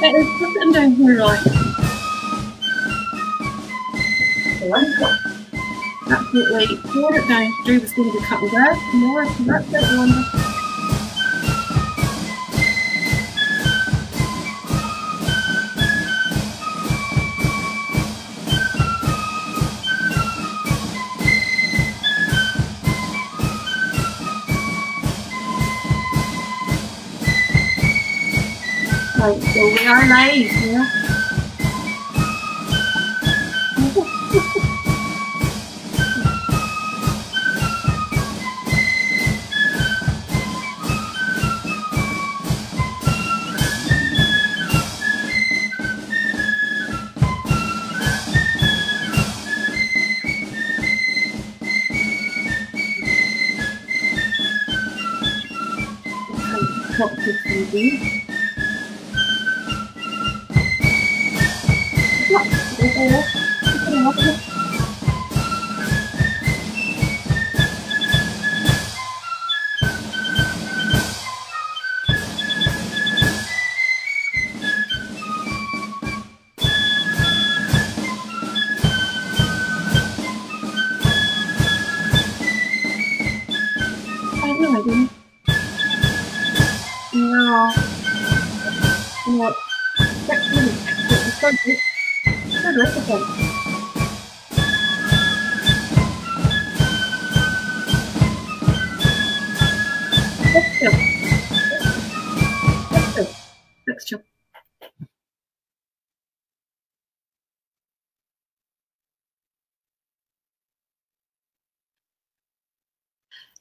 It is sitting down here, right? Absolutely poured it down through the skin of the cutting grass. More, so that's it, Wanda. Right, so we are live, yeah.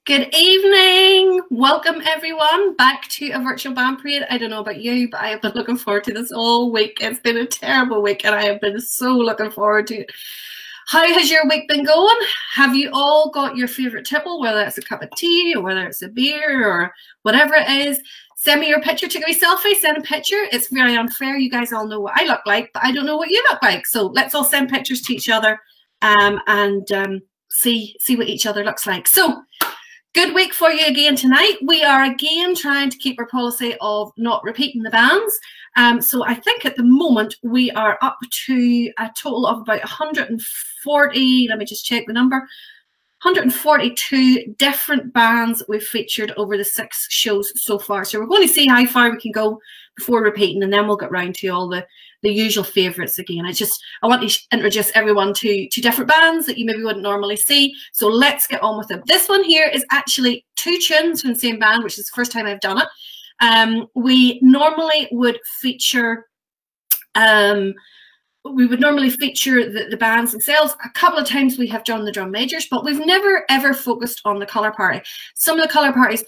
Good evening. Welcome everyone back to a virtual band parade. I don't know about you, but I have been looking forward to this all week. It's been a terrible week and I have been so looking forward to it. How has your week been going? Have you all got your favorite tipple, whether it's a cup of tea or whether it's a beer or whatever it is? Send me your picture, take a wee selfie, send a picture. It's very unfair. You guys all know what I look like, but I don't know what you look like. So let's all send pictures to each other and see what each other looks like. So good week for you again tonight. We are again trying to keep our policy of not repeating the bands. So I think at the moment we are up to a total of about 140, let me just check the number, 142 different bands we've featured over the 6 shows so far. So we're going to see how far we can go before repeating, and then we'll get round to all the usual favourites again. I want to introduce everyone to different bands that you maybe wouldn't normally see. So let's get on with it. This one here is actually 2 tunes from the same band, which is the first time I've done it. We normally would feature the bands themselves. A couple of times we have done the drum majors, but we've never ever focused on the colour party. Some of the colour parties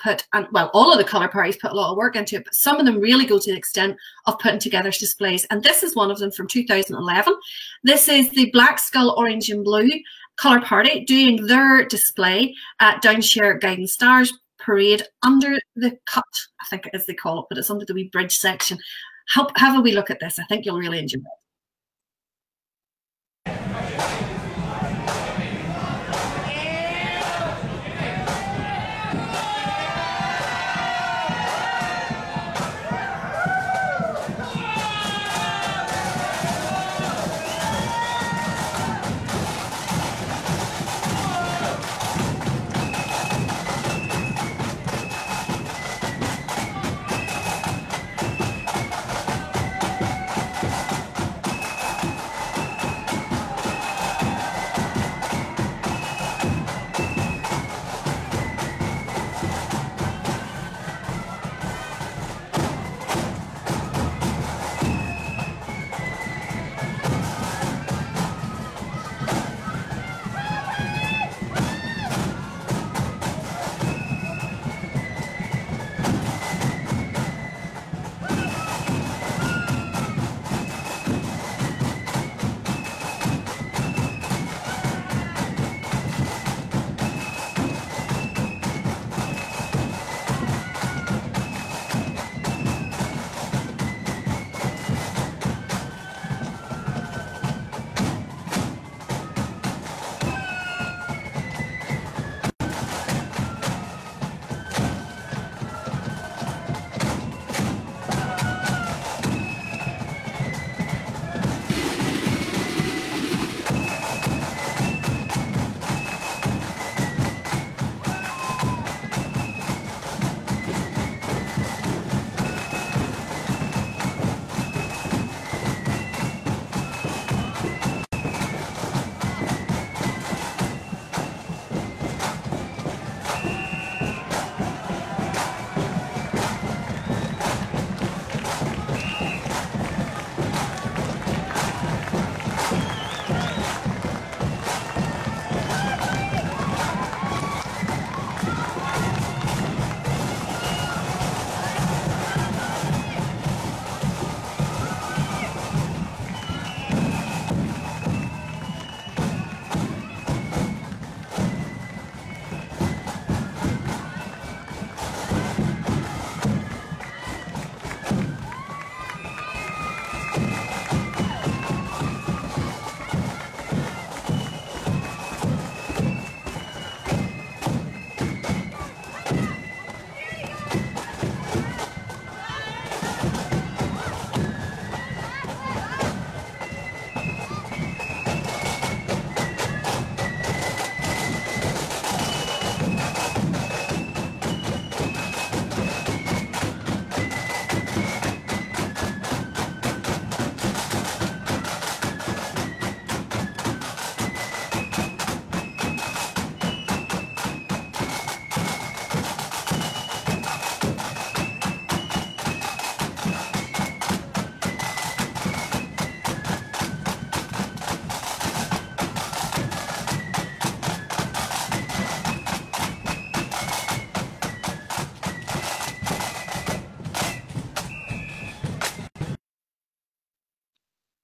all of the colour parties put a lot of work into it, but some of them really go to the extent of putting together displays. And this is one of them from 2011. This is the Black Skull Orange and Blue colour party doing their display at Downshire Guiding Stars Parade under the cut, I think it is they call it, but it's under the wee bridge section. Have a wee look at this. I think you'll really enjoy it.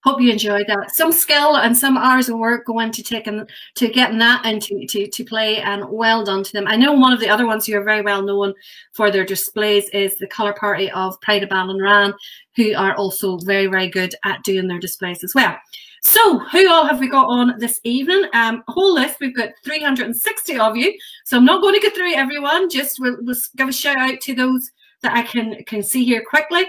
Hope you enjoyed that. Some skill and some hours of work go into getting that and to play, and well done to them. I know one of the other ones who are very well known for their displays is the Colour Party of Pride of Ballinran, who are also very, very good at doing their displays as well. So who all have we got on this evening? A whole list. We've got 360 of you. So I'm not going to get through everyone. Just we'll give a shout out to those that I can see here quickly.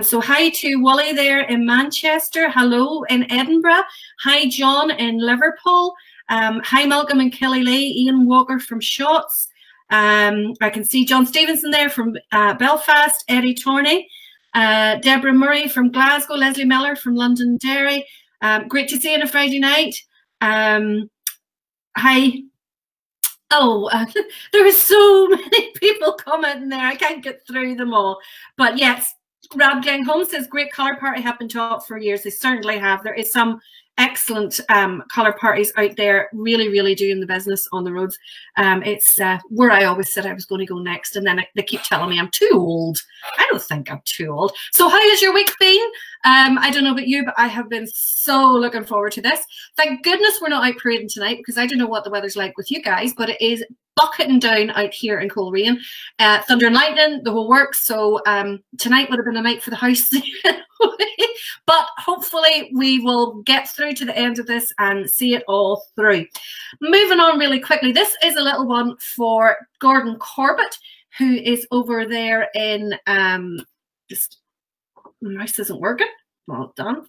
So hi to Wally there in Manchester. Hello in Edinburgh. Hi John in Liverpool. Hi Malcolm and Kelly Lee. Ian Walker from Shotts. I can see John Stevenson there from Belfast. Eddie Torney. Deborah Murray from Glasgow. Leslie Miller from Londonderry. Great to see you on a Friday night. Hi. Oh, there are so many people commenting there. I can't get through them all. But yes, Rab Gang Home says, great colour party have been taught for years. They certainly have. There is some excellent colour parties out there, really, really doing the business on the roads. It's where I always said I was going to go next, and then they keep telling me I'm too old. I don't think I'm too old. So how has your week been? I don't know about you, but I have been so looking forward to this. Thank goodness we're not out parading tonight, because I don't know what the weather's like with you guys, but it is bucketing down out here in Coleraine. Thunder and lightning, the whole works. So tonight would have been a night for the house. But hopefully we will get through to the end of this and see it all through. Moving on really quickly, this is a little one for Gordon Corbett, who is over there in just the mouse isn't working. Well done.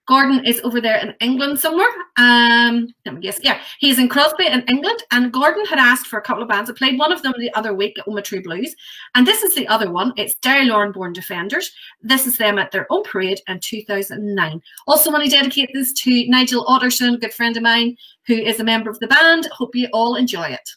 Gordon is over there in England somewhere. Let me guess. Yeah, he's in Crosby in England. And Gordon had asked for a couple of bands. I played one of them the other week at Oma True Blues. And this is the other one. It's Derry Lauren Born Defenders. This is them at their own parade in 2009. Also want to dedicate this to Nigel Otterson, a good friend of mine, who is a member of the band. Hope you all enjoy it.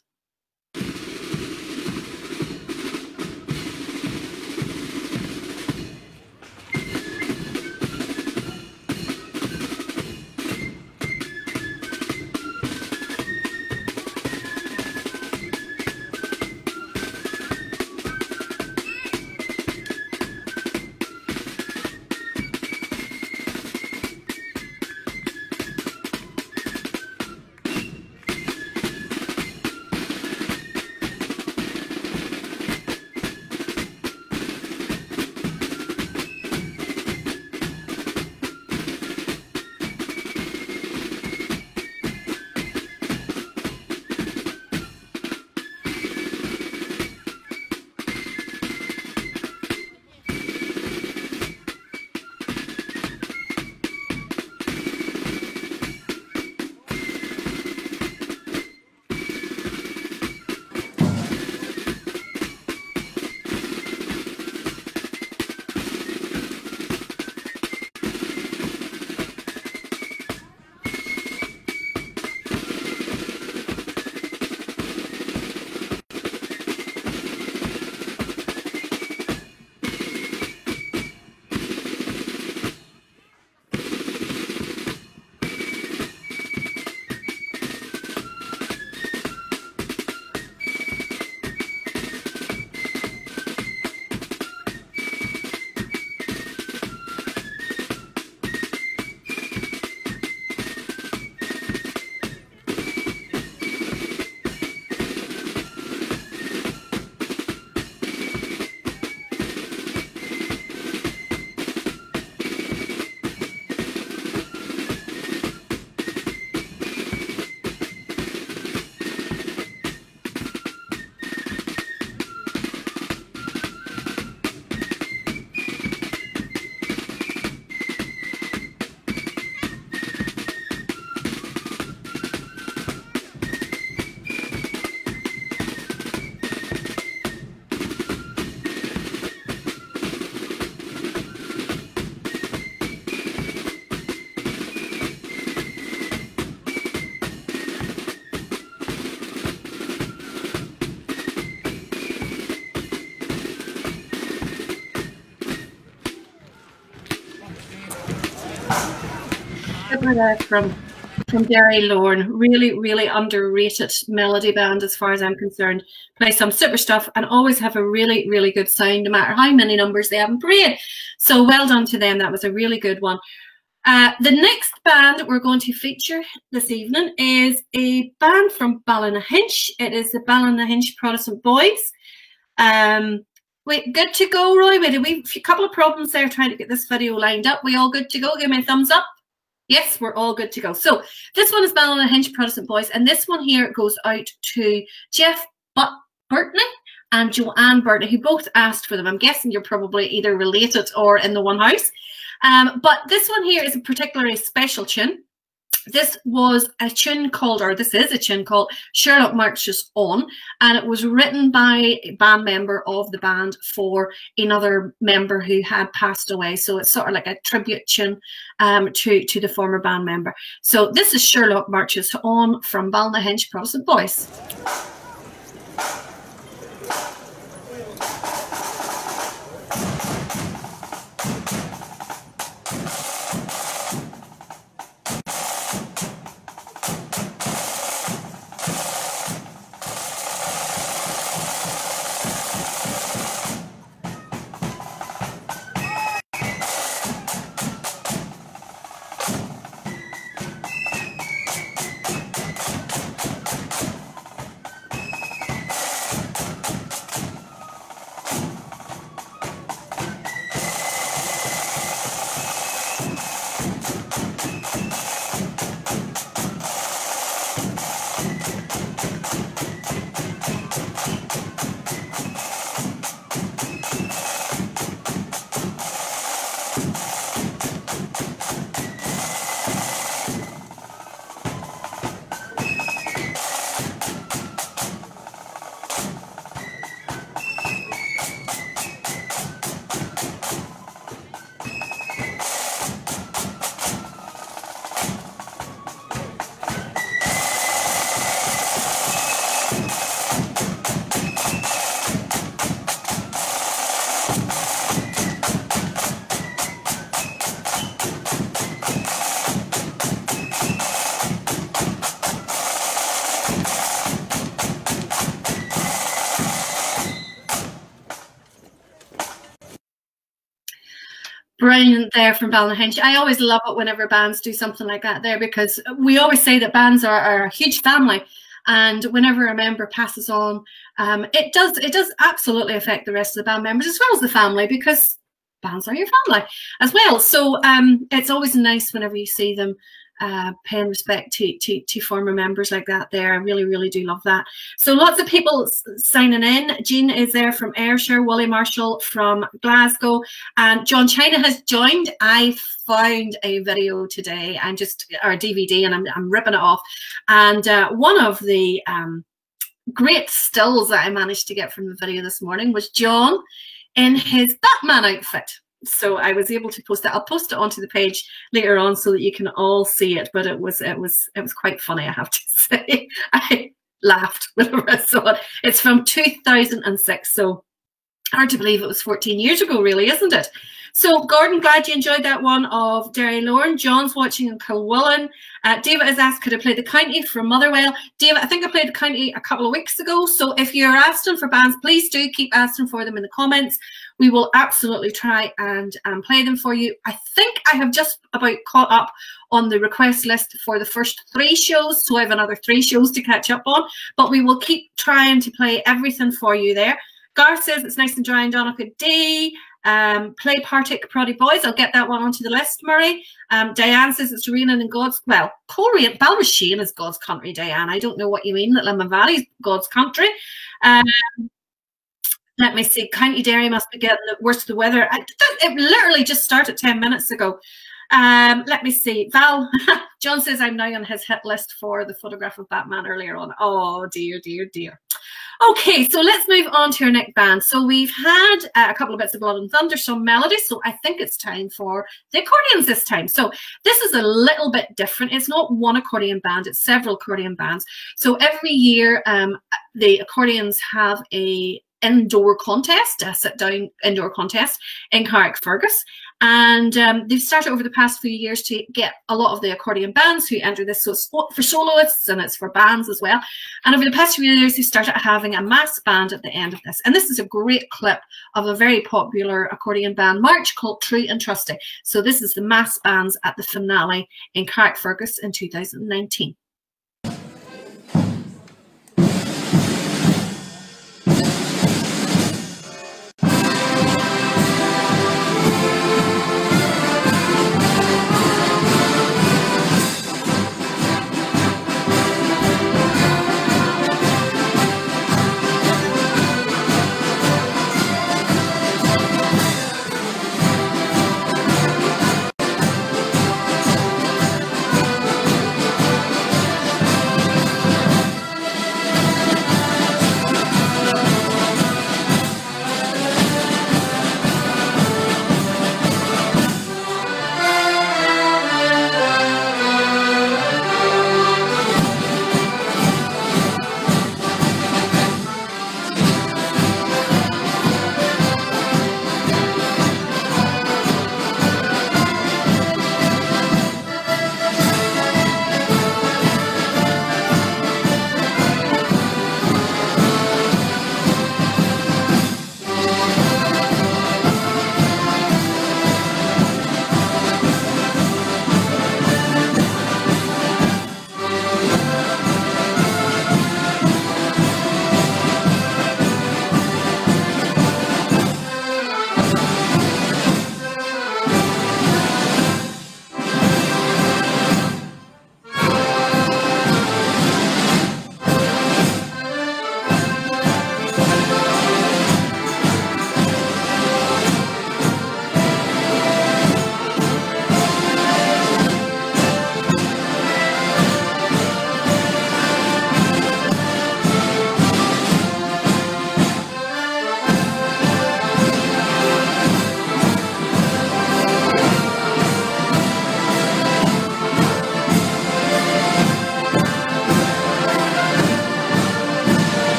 From Derry Lauren, really underrated melody band as far as I'm concerned. Play some super stuff and always have a really good sound, no matter how many numbers they have in parade. So well done to them. That was a really good one. The next band we're going to feature this evening is a band from Ballynahinch. It is the Ballynahinch Protestant Boys. Wait, good to go, Roy? Wait, a couple of problems there trying to get this video lined up. We all good to go? Give me a thumbs up. Yes, we're all good to go. So this one is Ballynahinch Protestant Boys, and this one here goes out to Jeff Burtney and Joanne Burtney, who both asked for them. I'm guessing you're probably either related or in the one house. But this one here is a particularly special tune. This was a tune called, or this is a tune called Sherlock Marches On, and it was written by a band member of the band for another member who had passed away. So it's sort of like a tribute tune to the former band member. So this is Sherlock Marches On from Ballynahinch Protestant Boys. Brilliant there from Ballynahinch. I always love it whenever bands do something like that there, because we always say that bands are a huge family, and whenever a member passes on, it does absolutely affect the rest of the band members as well as the family, because bands are your family as well. So it's always nice whenever you see them paying respect to former members like that there. I really do love that. So lots of people signing in. Jean is there from Ayrshire, Wally Marshall from Glasgow, and John China has joined. I found a video today and or a DVD, and I'm ripping it off, and one of the great stills that I managed to get from the video this morning was John in his Batman outfit. So I was able to post it. I'll post it onto the page later on so that you can all see it. But it was quite funny, I have to say. I laughed whenever I saw it. It's from 2006, so hard to believe it was 14 years ago, really, isn't it? So Gordon, glad you enjoyed that one of Derry Lorne. John's watching in Kilwillen. David has asked, could I play the county from Motherwell? David, I think I played the county a couple of weeks ago. So if you're asking for bands, please do keep asking for them in the comments. We will absolutely try and play them for you. I think I have just about caught up on the request list for the first 3 shows. So I have another 3 shows to catch up on. But we will keep trying to play everything for you there. Garth says it's nice and dry in Donegal D. Play Partick Proddy Boys. I'll get that one onto the list, Murray. Diane says it's raining in God's, well, Coleraine, Balmasheen is God's country, Diane. I don't know what you mean, that Limavady Valley's God's country. Let me see. County Derry must be getting the worst of the weather. It literally just started 10 minutes ago. Let me see. Val, John says I'm now on his hit list for the photograph of Batman earlier on. Oh, dear, dear, dear. Okay, so let's move on to our next band. So we've had a couple of bits of Blood and Thunder, some melody, so I think it's time for the accordions this time. So this is a little bit different. It's not one accordion band, it's several accordion bands. So every year the accordions have a indoor contest, a sit-down indoor contest in Carrickfergus. And they've started over the past few years to get a lot of the accordion bands who enter this. So it's for soloists and it's for bands as well. And over the past few years, they started having a mass band at the end of this. And this is a great clip of a very popular accordion band march called True and Trusty. So this is the mass bands at the finale in Carrickfergus in 2019.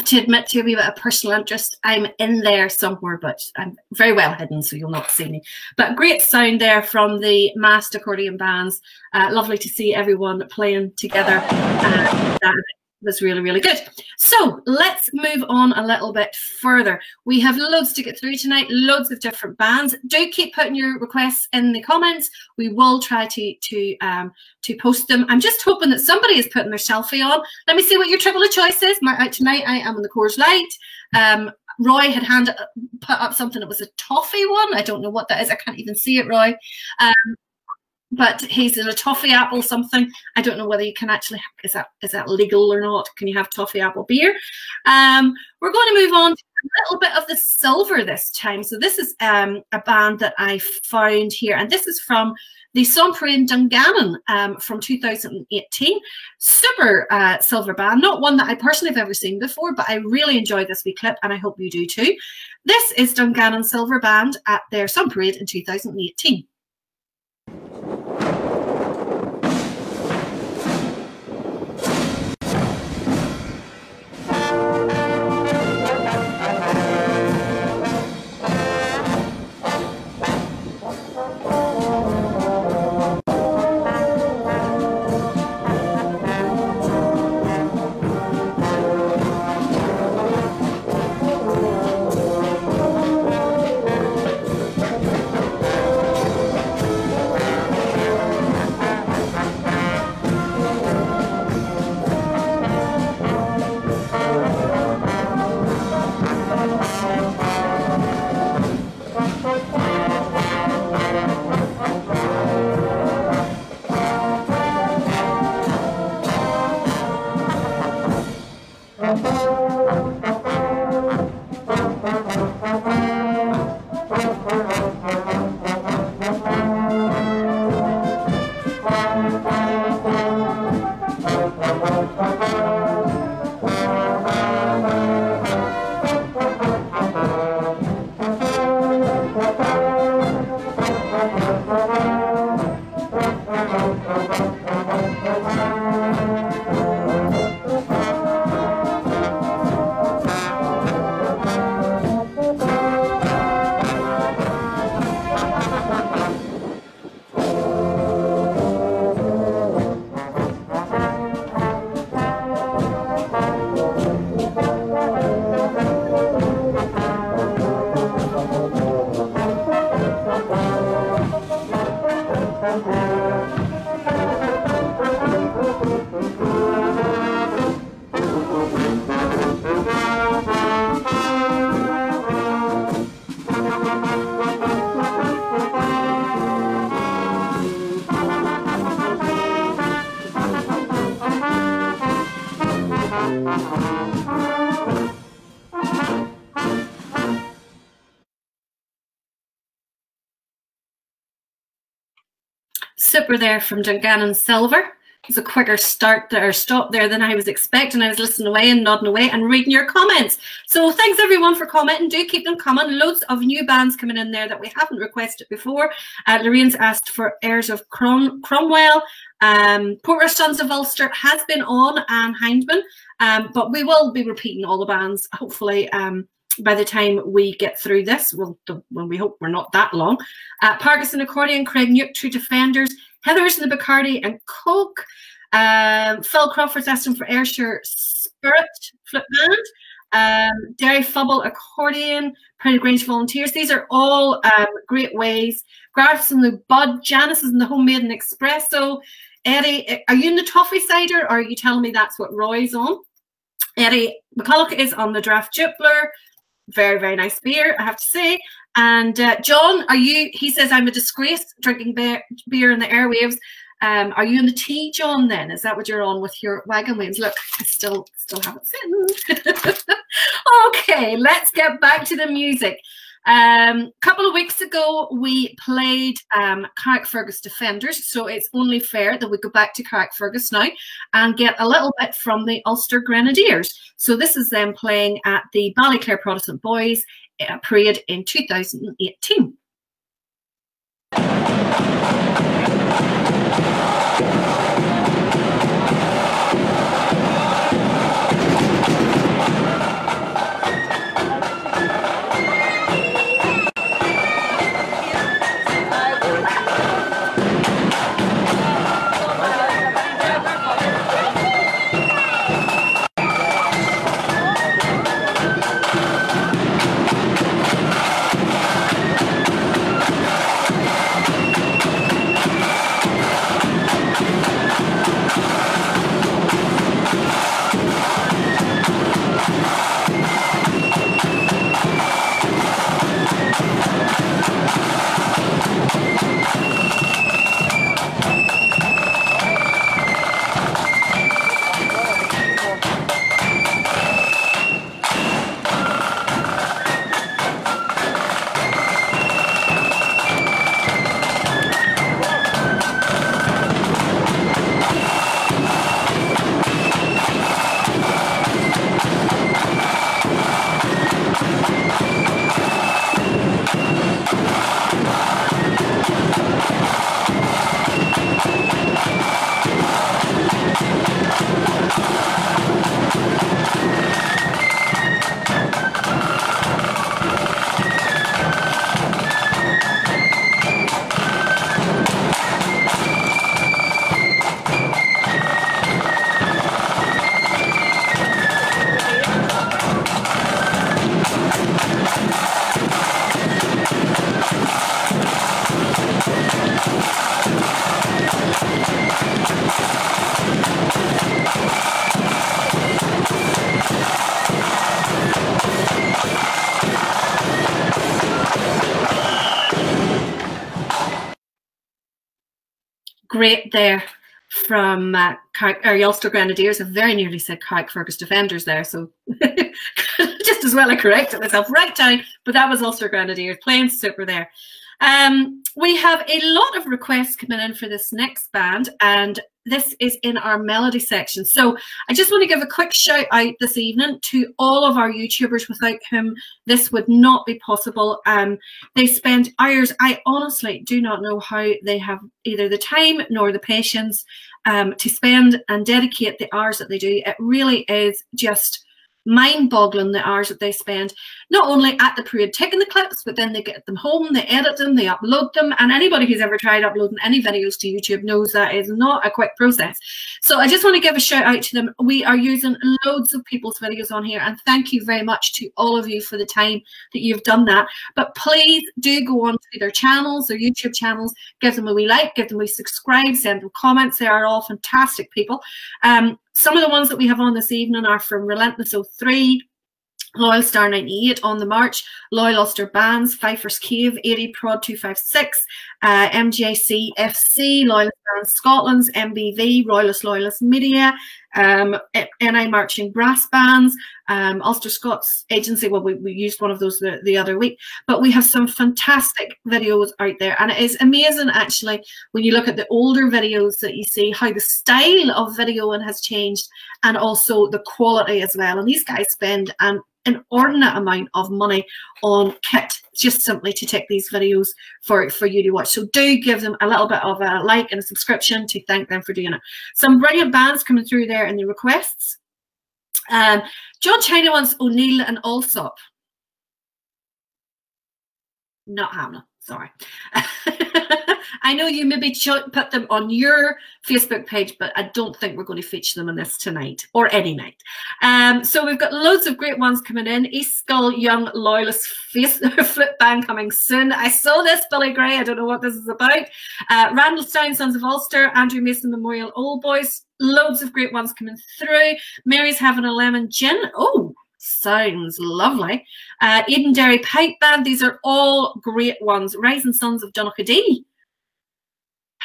To admit to a wee bit of personal interest, I'm in there somewhere, but I'm very well hidden, so you'll not see me. But great sound there from the massed accordion bands. Lovely to see everyone playing together. That was really, really good. So let's move on a little bit further. We have loads to get through tonight, loads of different bands. Do keep putting your requests in the comments. We will try to post them. I'm just hoping that somebody is putting their selfie on. Let me see what your triple of choice is. Tonight I am on the Coors Light. Roy had put up something that was a toffee one. I don't know what that is. I can't even see it, Roy. But he's in a toffee apple something. I don't know whether you can actually, is that legal or not? Can you have toffee apple beer? We're going to move on to a little bit of the silver this time. So this is a band that I found here, and this is from the Sompré in Dungannon from 2018. Super silver band, not one that I personally have ever seen before, but I really enjoyed this wee clip, and I hope you do too. This is Dungannon Silver Band at their Sun Parade in 2018. Super there from Dungannon Silver. It's a quicker start there, stop there than I was expecting. I was listening away and nodding away and reading your comments. So thanks everyone for commenting. Do keep them coming. Loads of new bands coming in there that we haven't requested before. Lorraine's asked for Heirs of Cromwell. Porter Sons of Ulster has been on, and Hindman. But we will be repeating all the bands, hopefully, by the time we get through this. When we hope we're not that long. Parkinson Accordion, Craig Nuke, True Defenders, Heathers and the Bacardi and Coke. Phil Crawford's asking for Ayrshire Spirit Flip Band. Derry Fubble Accordion, Pride Grange Volunteers. These are all great ways. Graphs and the Bud, Janice is in the Homemade and Espresso. Eddie, are you in the toffee cider, or are you telling me that's what Roy's on? Eddie McCulloch is on the Draft Jupler. Very, very nice beer, I have to say. And John, are you? He says, I'm a disgrace drinking beer in the airwaves. Are you in the tea, John, then? Is that what you're on with your wagon wheels? Look, I still have it sitting. Okay, let's get back to the music. A couple of weeks ago, we played Carrickfergus Defenders, so it's only fair that we go back to Carrickfergus now and get a little bit from the Ulster Grenadiers. So this is them playing at the Ballyclare Protestant Boys Parade in 2018. Great there from Ulster Grenadiers. I very nearly said Carrickfergus Defenders there, so just as well I corrected myself right down, but that was Ulster Grenadiers, playing super there. We have a lot of requests coming in for this next band, and this is in our melody section. So I just want to give a quick shout out this evening to all of our YouTubers without whom this would not be possible. They spend hours. I honestly do not know how they have either the time nor the patience to spend and dedicate the hours that they do. It really is just mind-boggling, the hours that they spend, not only at the parade taking the clips, but then they get them home, they edit them, they upload them, and anybody who's ever tried uploading any videos to YouTube knows that is not a quick process. So I just want to give a shout out to them. We are using loads of people's videos on here, and thank you very much to all of you for the time that you've done that. But please do go on to their channels, their YouTube channels, give them a wee like, give them a wee subscribe, send them comments. They are all fantastic people. Some of the ones that we have on this evening are from Relentless 03, Loyal Star 98 on the March, Loyal Ulster Bands, Pfeiffer's Cave, 80 Prod 256, MJC FC, Loyal Bands Scotland's, MBV, Loyalist Media, NI Marching Brass Bands, Ulster Scots Agency. Well, we used one of those the other week, but we have some fantastic videos out there, and it is amazing actually when you look at the older videos that you see how the style of videoing has changed, and also the quality as well. And these guys spend an inordinate amount of money on kit just simply to take these videos for you to watch. So do give them a little bit of a like and a subscription to thank them for doing it. Some brilliant bands coming through there in the requests. John China wants O'Neill and Allsop. Not happening, sorry. I know you maybe put them on your Facebook page, but I don't think we're going to feature them in this tonight or any night. So we've got loads of great ones coming in. East Skull Young Loyalist Flip Band coming soon. I saw this, Billy Gray. I don't know what this is about. Randallstown Sons of Ulster, Andrew Mason Memorial Old Boys. Loads of great ones coming through. Mary's having a lemon gin. Oh, sounds lovely. Eden Derry Pipe Band. These are all great ones. Rising Sons of Donaghadee.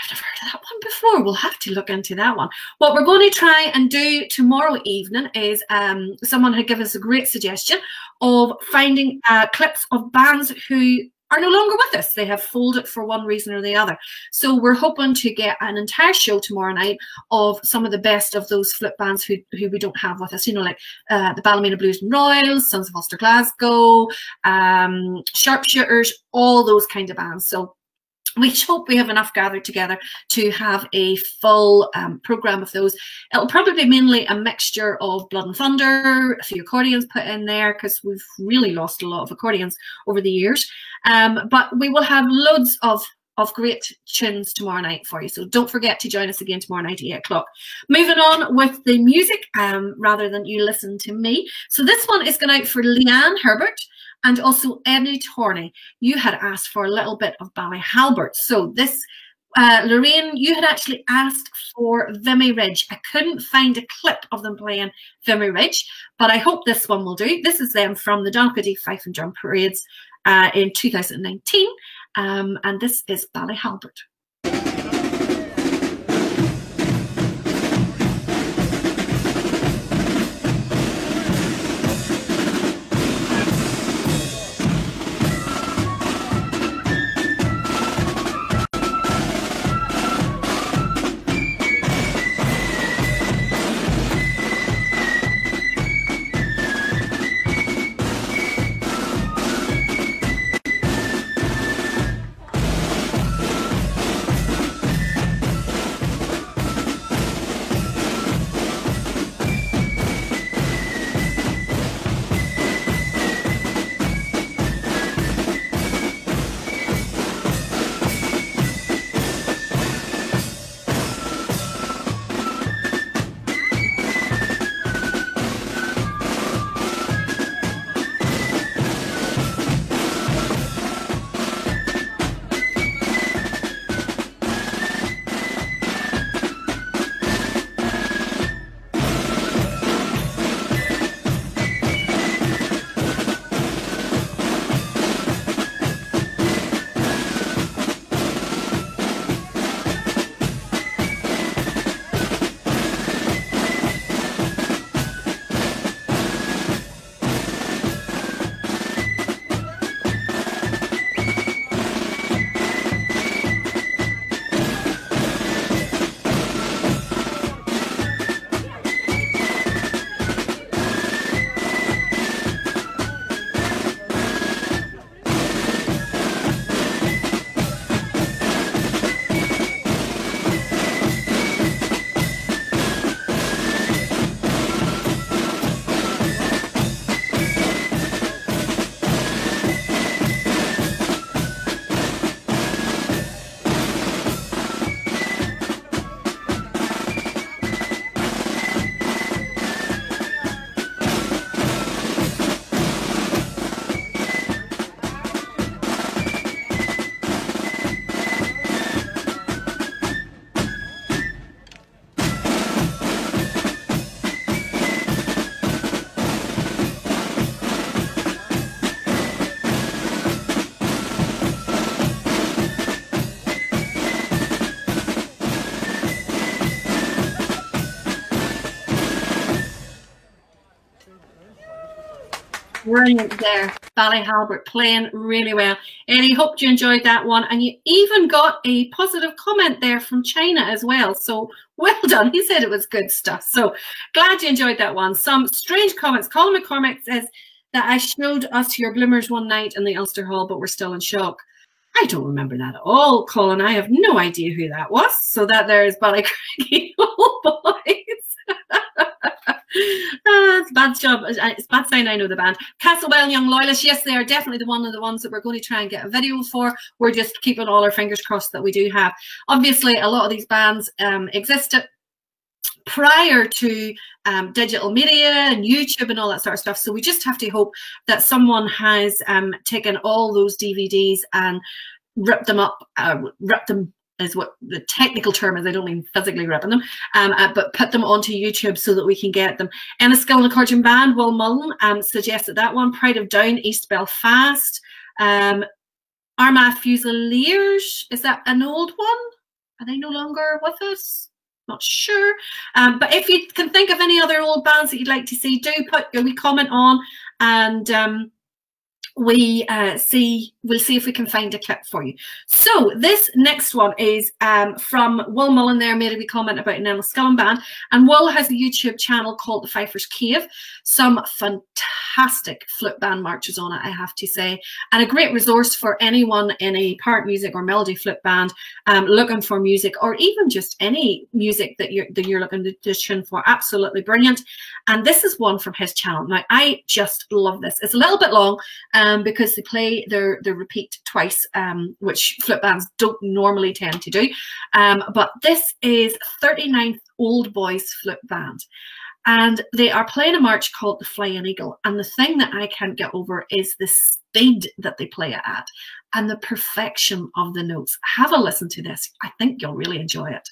I've never heard of that one before. We'll have to look into that one. What we're going to try and do tomorrow evening is someone had given us a great suggestion of finding clips of bands who are no longer with us. They have folded for one reason or the other. So we're hoping to get an entire show tomorrow night of some of the best of those flip bands who we don't have with us. You know, like the Ballymena Blues and Royals, Sons of Ulster Glasgow, Sharpshooters, all those kind of bands. So we hope we have enough gathered together to have a full programme of those. It'll probably be mainly a mixture of Blood and Thunder, a few accordions put in there, because we've really lost a lot of accordions over the years. But we will have loads of great tunes tomorrow night for you. So don't forget to join us again tomorrow night at 8 o'clock. Moving on with the music, rather than you listen to me. So this one is going out for Leanne Herbert. And also Emily Torney, you had asked for a little bit of Ballyhalbert. So this, Lorraine, you had actually asked for Vimy Ridge. I couldn't find a clip of them playing Vimy Ridge, but I hope this one will do. This is them from the Donaghadee Fife and Drum Parades in 2019, and this is Ballyhalbert. Brilliant there, Ballyhalbert, playing really well. Eddie, hope you enjoyed that one. And you even got a positive comment there from China as well. So well done. He said it was good stuff. So glad you enjoyed that one. Some strange comments. Colin McCormick says that I showed us your bloomers one night in the Ulster Hall, but we're still in shock. I don't remember that at all, Colin. I have no idea who that was. So that there is Ballycraigie Old Boys. It's a bad job. It's a bad sign I know the band. Castlewell Young Loyalists, yes, they are definitely one of the ones that we're going to try and get a video for. We're just keeping all our fingers crossed that we do have. Obviously, a lot of these bands existed prior to digital media and YouTube and all that sort of stuff. So we just have to hope that someone has taken all those DVDs and ripped them up, ripped them is what the technical term is. I don't mean physically ripping them, but put them onto YouTube so that we can get them. Enniskillen Accordion Band, Will Mullen suggested that one. Pride of Down, East Belfast. Armagh Fusiliers, is that an old one? Are they no longer with us? Not sure. But if you can think of any other old bands that you'd like to see, do put your wee comment on, and we'll see if we can find a clip for you. So this next one is from Will Mullen there, made a wee comment about an Enniskillen band, and Will has a YouTube channel called The Fifer's Cave. Some fantastic flute band marches on it, I have to say, and a great resource for anyone in a part music or melody flute band looking for music, or even just any music that you're looking to tune for. Absolutely brilliant. And this is one from his channel. Now I just love this. It's a little bit long because they play their repeat twice, which flute bands don't normally tend to do. But this is 39th Old Boys Flute Band. And they are playing a march called the Flying Eagle. And the thing that I can't get over is the speed that they play it at and the perfection of the notes. Have a listen to this. I think you'll really enjoy it.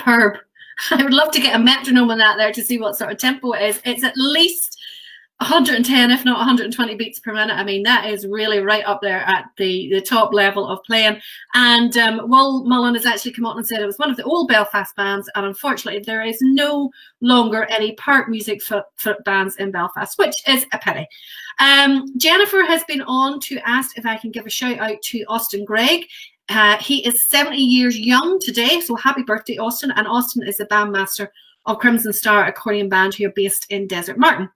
superb. I would love to get a metronome on that there to see what sort of tempo it is. It's at least 110, if not 120 beats per minute. I mean, that is really right up there at the top level of playing. And Will Mullen has actually come out and said it was one of the old Belfast bands, and unfortunately there is no longer any park music folk bands in Belfast, which is a pity. Jennifer has been on to ask if I can give a shout out to Austin Gregg. He is 70 years young today, so happy birthday, Austin. And Austin is the bandmaster of Crimson Star Accordion Band, who are based in Desert Martin.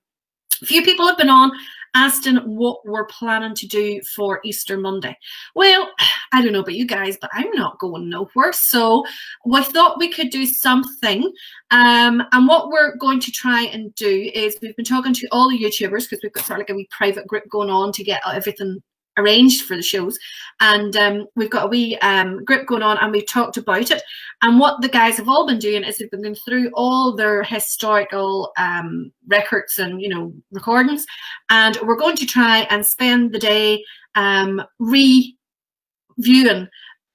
A few people have been on asking what we're planning to do for Easter Monday. Well, I don't know about you guys, but I'm not going nowhere. So we thought we could do something. And what we're going to try and do is we've been talking to all the YouTubers, because we've got sort of like a wee private group going on to get everything arranged for the shows, and we've got a wee group going on, and we've talked about it. And what the guys have all been doing is they've been going through all their historical records and, you know, recordings, and we're going to try and spend the day reviewing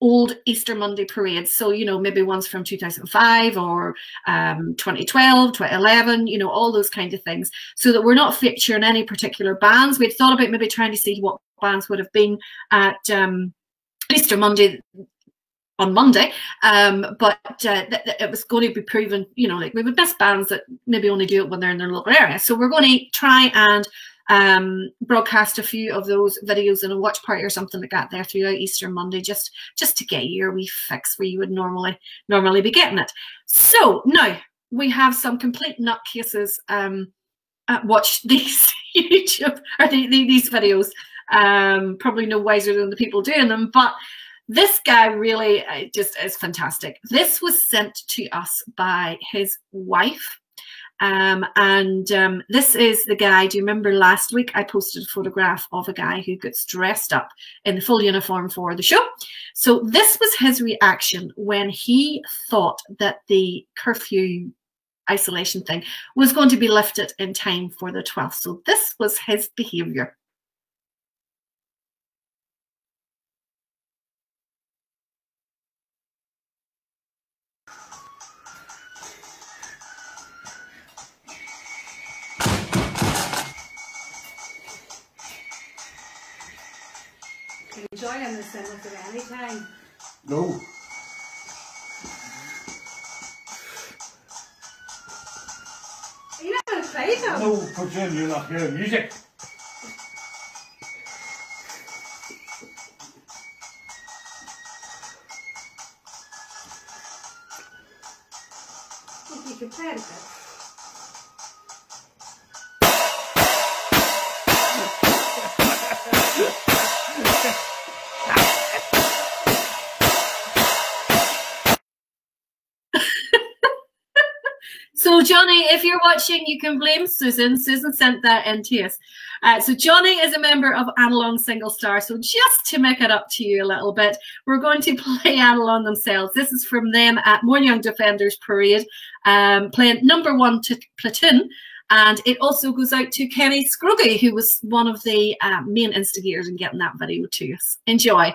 old Easter Monday parades. So, you know, maybe ones from 2005 or 2012, 2011, you know, all those kind of things, so that we're not featuring any particular bands. We'd thought about maybe trying to see what bands would have been at Easter Monday on Monday, but it was going to be proven, you know, like we would miss bands that maybe only do it when they're in their local area. So we're going to try and broadcast a few of those videos in a watch party or something like that there throughout Easter Monday, just to get your wee fix where you would normally be getting it. So now we have some complete nutcases watch these YouTube or these videos. Probably no wiser than the people doing them, but this guy really just is fantastic. This was sent to us by his wife. This is the guy. Do you remember last week I posted a photograph of a guy who gets dressed up in the full uniform for the show? So this was his reaction when he thought that the curfew isolation thing was going to be lifted in time for the 12th. So this was his behavior. Can you join in this then with it any time? No. Are you not going to play them? No, pretend you're not hearing music. I think you can play it a bit. So Johnny, if you're watching, you can blame Susan. Susan sent that in to us. So Johnny is a member of Analong Single Star. So just to make it up to you a little bit, we're going to play Analong themselves. This is from them at More Young Defenders Parade, playing number 1 to Platoon. And it also goes out to Kenny Scruggy, who was one of the main instigators in getting that video to us. Enjoy.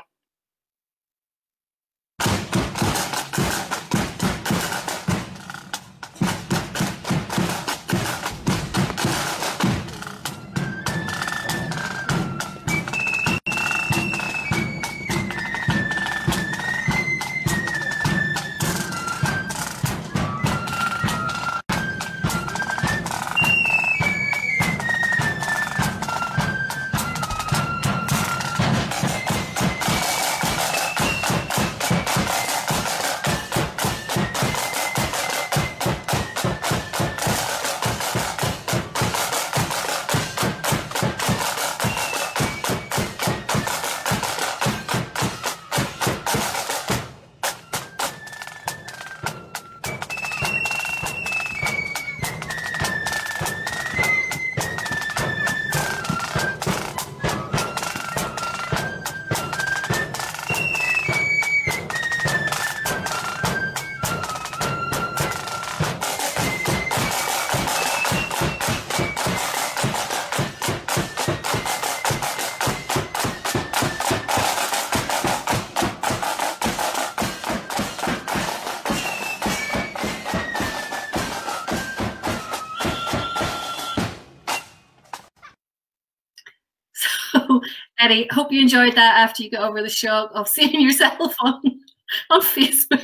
Eddie, hope you enjoyed that after you got over the shock of seeing yourself on Facebook.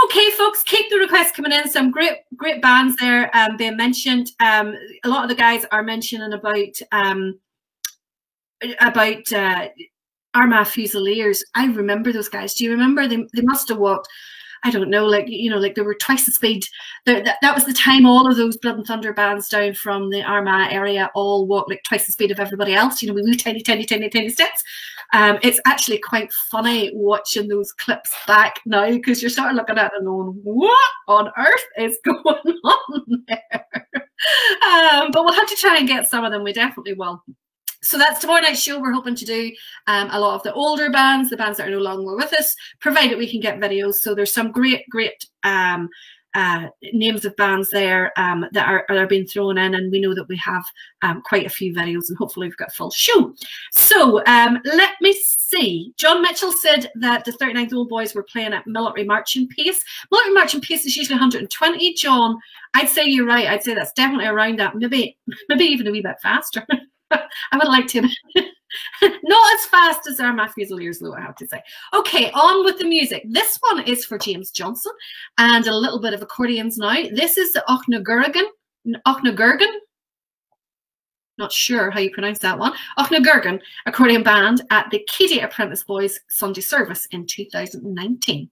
Okay, folks, keep the requests coming in. Some great bands there being mentioned. A lot of the guys are mentioning about Armagh Fusiliers. I remember those guys. Do you remember? They must have walked, I don't know, like, you know, like they were twice the speed. That was the time all of those Blood and Thunder bands down from the Armagh area all walked like twice the speed of everybody else. You know, with tiny steps. It's actually quite funny watching those clips back now, because you're starting looking at it and going, what on earth is going on there? But we'll have to try and get some of them. We definitely will. So that's tomorrow night's show. We're hoping to do a lot of the older bands, the bands that are no longer with us, provided we can get videos. So there's some great names of bands there that are being thrown in, and we know that we have quite a few videos, and hopefully we've got a full show. So let me see. John Mitchell said that the 39th Old Boys were playing at military marching pace. Military marching pace is usually 120. John, I'd say you're right. I'd say that's definitely around that. Maybe even a wee bit faster. I would like to. Not as fast as Armagh Fusiliers, though, I have to say. Okay, on with the music. This one is for James Johnson and a little bit of accordions now. This is the Ochnagurgan. Not sure how you pronounce that one. Ochnagurgan accordion band at the Katie Apprentice Boys Sunday service in 2019.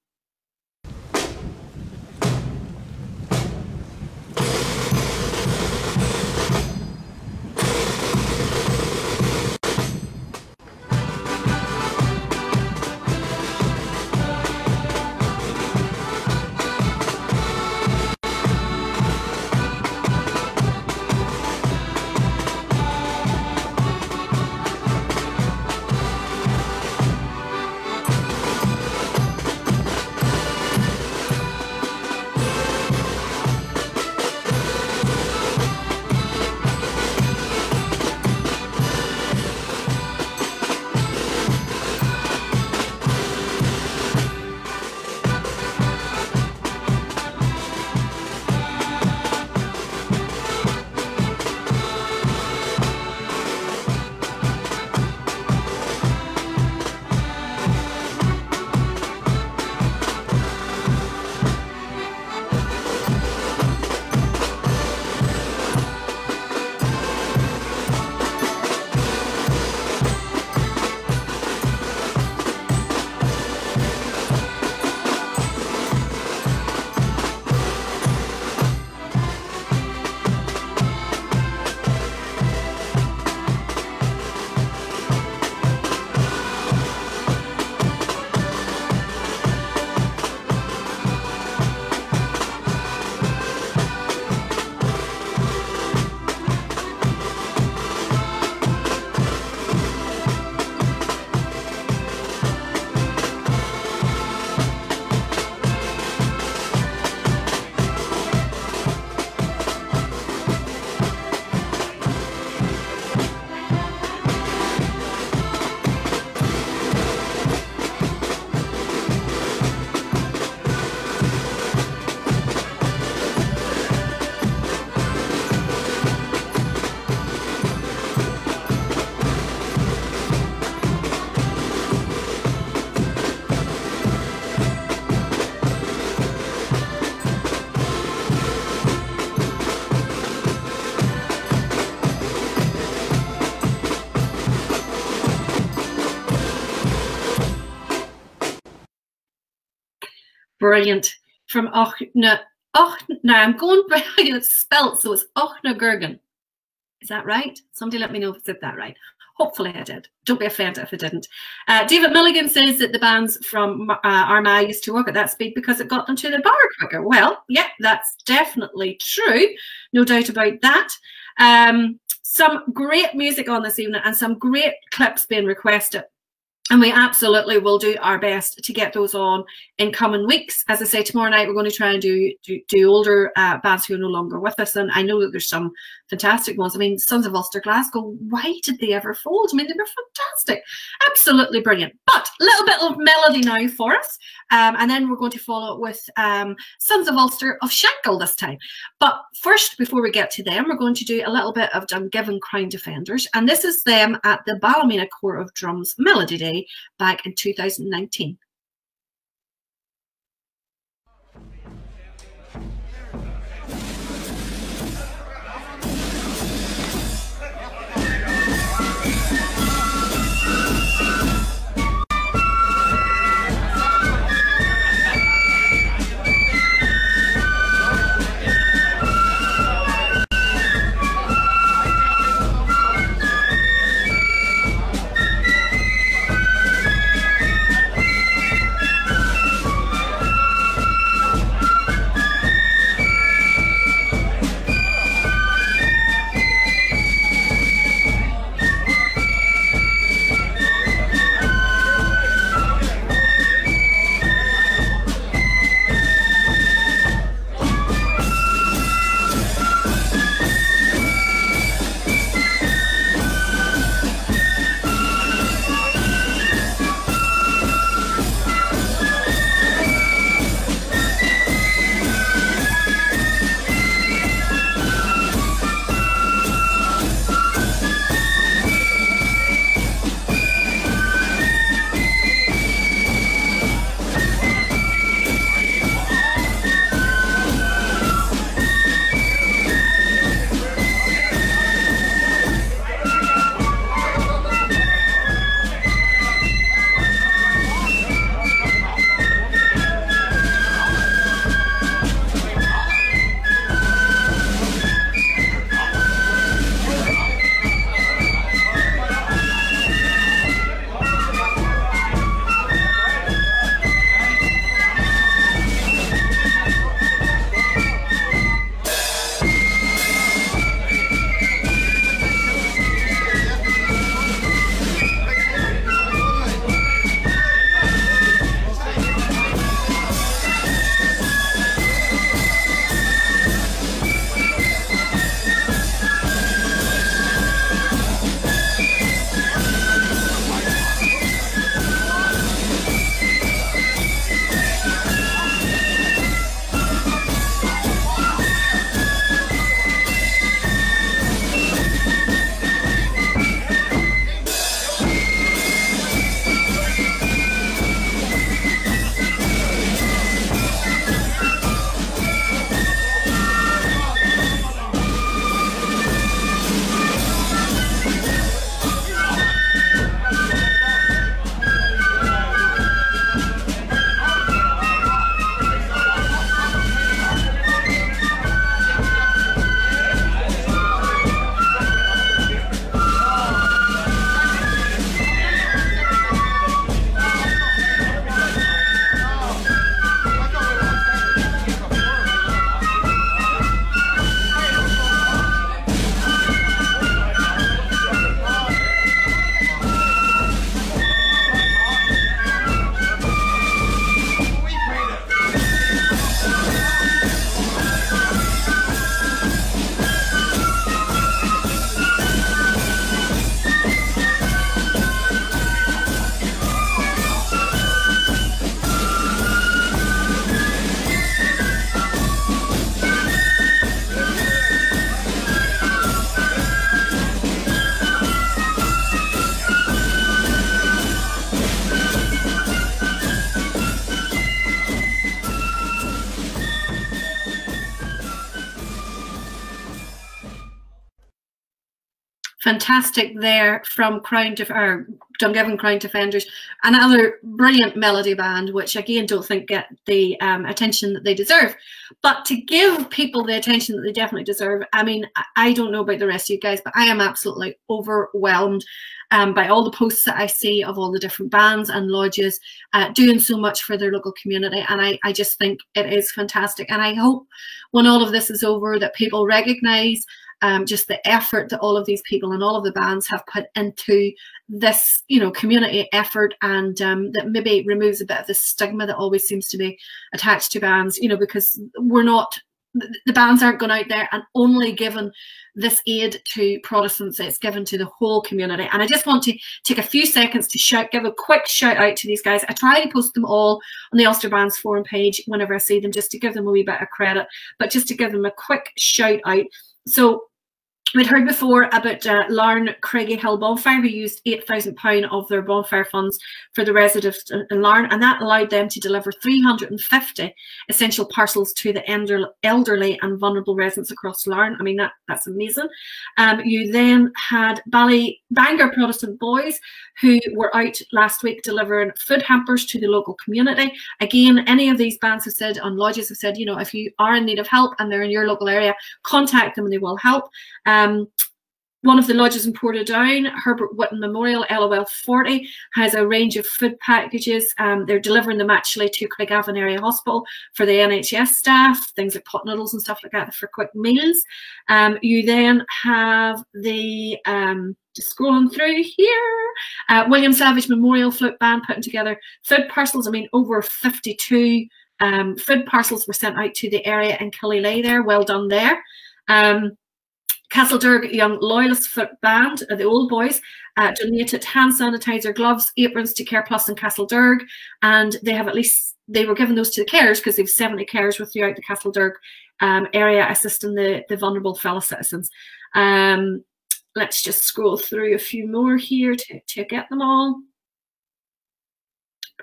Brilliant. From now I'm going by how it's spelt, so it's Ochnagurgan. Is that right? Somebody let me know if I said that right. Hopefully I did. Don't be offended if I didn't. David Milligan says that the bands from Armagh used to work at that speed because it got them to the bar quicker. Well, yeah, that's definitely true. No doubt about that. Some great music on this evening and some great clips being requested. And we absolutely will do our best to get those on in coming weeks. As I say, tomorrow night we're going to try and do older bands who are no longer with us. And I know that there's some fantastic ones. I mean, Sons of Ulster Glasgow, why did they ever fold? I mean, they were fantastic. Absolutely brilliant. But a little bit of melody now for us. And then we're going to follow it with Sons of Ulster of Shankle this time. But first, before we get to them, we're going to do a little bit of Dungiven Crown Defenders. And this is them at the Ballymena Corps of Drums Melody Day back in 2019. Fantastic there from Dungiven Crown Defenders, another brilliant melody band, which again don't think get the attention that they deserve. But to give people the attention that they definitely deserve, I mean, I don't know about the rest of you guys, but I am absolutely overwhelmed by all the posts that I see of all the different bands and lodges doing so much for their local community. And I just think it is fantastic. And I hope when all of this is over that people recognise just the effort that all of these people and all of the bands have put into this, you know, community effort, and that maybe removes a bit of the stigma that always seems to be attached to bands, you know, because we're not, the bands aren't going out there and only given this aid to Protestants, it's given to the whole community. And I just want to take a few seconds to give a quick shout out to these guys. I try to post them all on the Ulster Bands Forum page whenever I see them, just to give them a wee bit of credit, but just to give them a quick shout out. So we'd heard before about Larne Craigie Hill Bonfire, who used £8,000 of their bonfire funds for the residents in Larne, and that allowed them to deliver 350 essential parcels to the elderly and vulnerable residents across Larne. I mean, that's amazing. You then had Bangor Protestant Boys, who were out last week delivering food hampers to the local community. Again, any of these bands have said, and lodges have said, you know, if you are in need of help and they're in your local area, contact them and they will help. One of the lodges in Portadown, Herbert Whitten Memorial, LOL 40, has a range of food packages. They're delivering them actually to Craigavon Area Hospital for the NHS staff, things like pot noodles and stuff like that for quick meals. You then have the, just scrolling through here, William Savage Memorial Float Band putting together food parcels. I mean, over 52 food parcels were sent out to the area in Killyleagh there. Well done there. Castledurg Young Loyalist Foot Band, the old boys, donated hand sanitizer, gloves, aprons to Care Plus in Castledurg, and they have they were giving those to the carers because they've 70 carers with throughout the Castledurg area assisting the vulnerable fellow citizens. Let's just scroll through a few more here to get them all.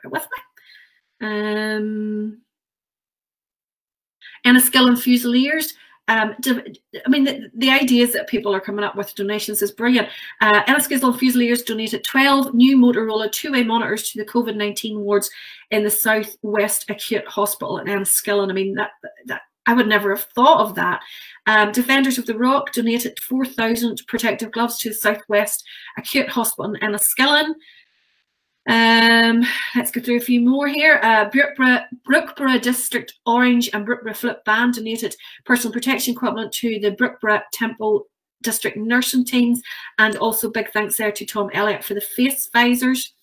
Bear with me. Enniskillen Fusiliers. I mean, the ideas that people are coming up with donations is brilliant. Enniskillen Fusiliers donated 12 new Motorola two-way monitors to the COVID-19 wards in the South West Acute Hospital in Enniskillen. I mean, that I would never have thought of that. Defenders of the Rock donated 4,000 protective gloves to the South West Acute Hospital in Enniskillen. Let's go through a few more here. Brookborough District Orange and Brookborough Flip Band donated personal protection equipment to the Brookborough Temple District nursing teams, and also big thanks there to Tom Elliott for the face visors.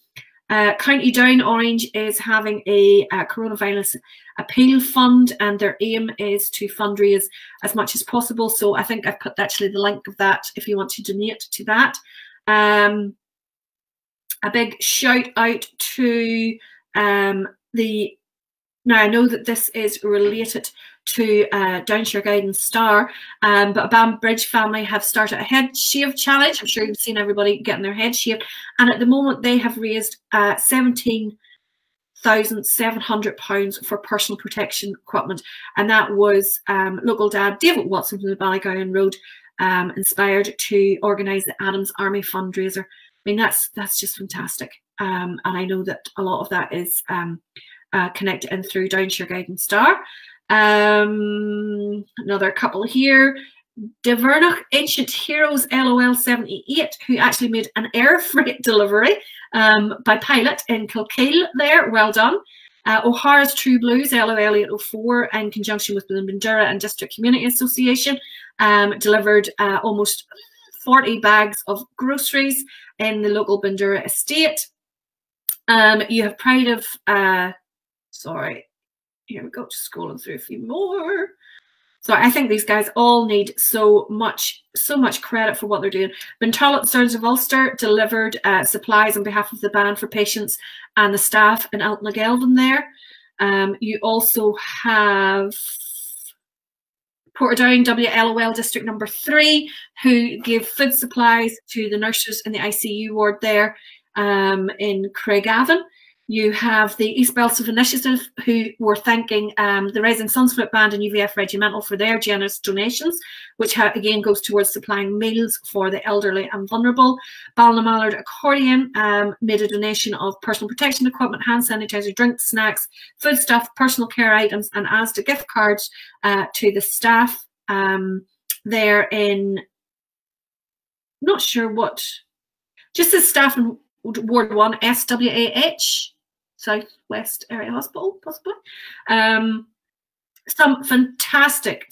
County Down Orange is having a coronavirus appeal fund, and their aim is to fundraise as much as possible. So I think I've put actually the link of that if you want to donate to that. A big shout out to now I know that this is related to Downshire Guidance Star, but a Banbridge family have started a head shave challenge. I'm sure you've seen everybody getting their head shaved, and at the moment they have raised £17,700 for personal protection equipment, and that was local dad David Watson from the Ballygowan Road inspired to organise the Adams Army fundraiser. I mean, that's just fantastic, and I know that a lot of that is connected in through Downshire Guidance Star. Another couple here. Devernach Ancient Heroes LOL 78, who actually made an air freight delivery by pilot in Kilkeel there. Well done. O'Hara's True Blues LOL 804, in conjunction with the Bandura and District Community Association, delivered almost 40 bags of groceries in the local Bandura estate. You have Pride of, sorry, here we go, just scrolling through a few more. So I think these guys all need so much credit for what they're doing. Bentallet Sons of Ulster delivered supplies on behalf of the band for patients and the staff in Altnagelvin there. You also have Portadown WLOL District Number 3, who gave food supplies to the nurses in the ICU ward there in Craigavon. You have the East Belsive Initiative, who were thanking the Rising Suns Flip Band and UVF Regimental for their generous donations, which again goes towards supplying meals for the elderly and vulnerable. Ballinamallard Accordion made a donation of personal protection equipment, hand sanitizer, drinks, snacks, foodstuff, personal care items, and Asda gift cards to the staff there in, not sure what, just the staff in Ward 1, SWAH. Southwest Area Hospital, possibly. Some fantastic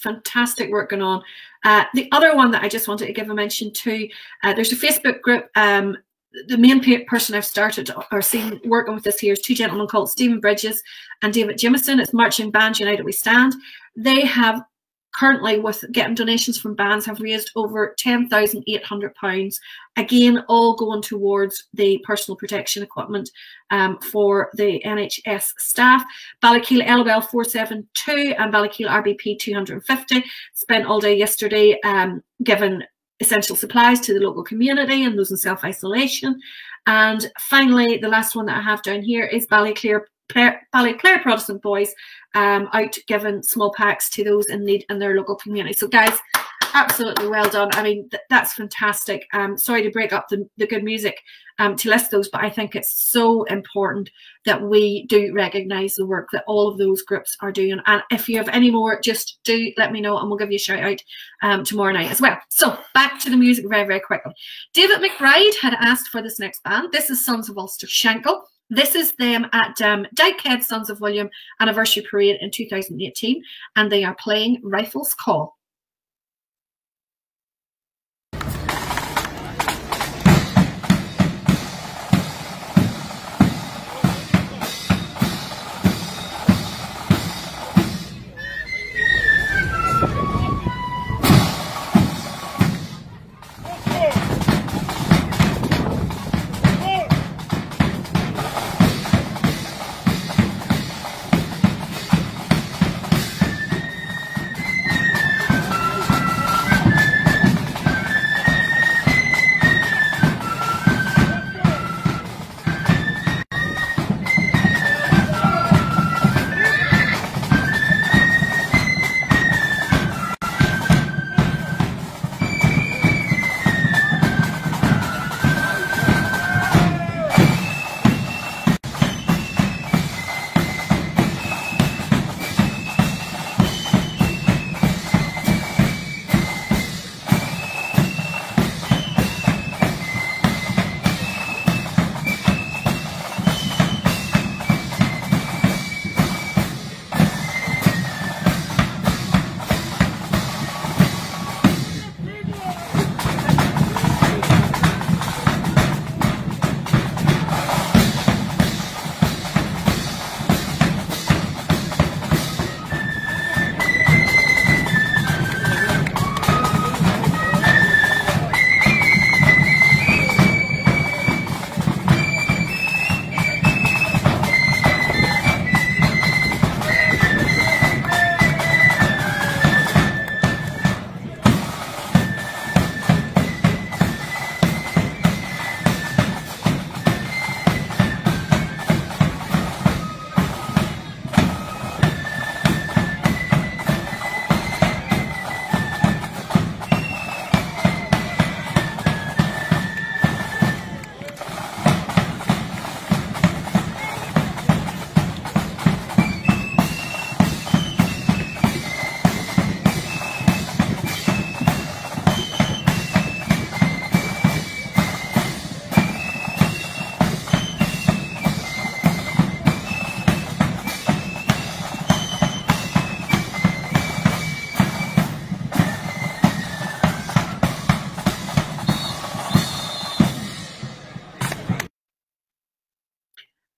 work going on. The other one that I just wanted to give a mention to, there's a Facebook group the main person I've started or seen working with this here is two gentlemen called Stephen Bridges and David Jimison. It's Marching Band United We Stand. They have currently, with getting donations from bands, have raised over £10,800. Again, all going towards the personal protection equipment for the NHS staff. Ballykeel LOL 472 and Ballykeel RBP 250 spent all day yesterday giving essential supplies to the local community and those in self-isolation. And finally, the last one that I have down here is Ballyclare Protestant Boys out giving small packs to those in need in their local community. So guys, absolutely well done. I mean, that's fantastic. Sorry to break up the good music to list those, but I think it's so important that we do recognise the work that all of those groups are doing. And if you have any more, just do let me know and we'll give you a shout out tomorrow night as well. So back to the music very, very quickly. David McBride had asked for this next band. This is Sons of Ulster Shankill. This is them at Dykehead Sons of William Anniversary Parade in 2018, and they are playing Rifles Call.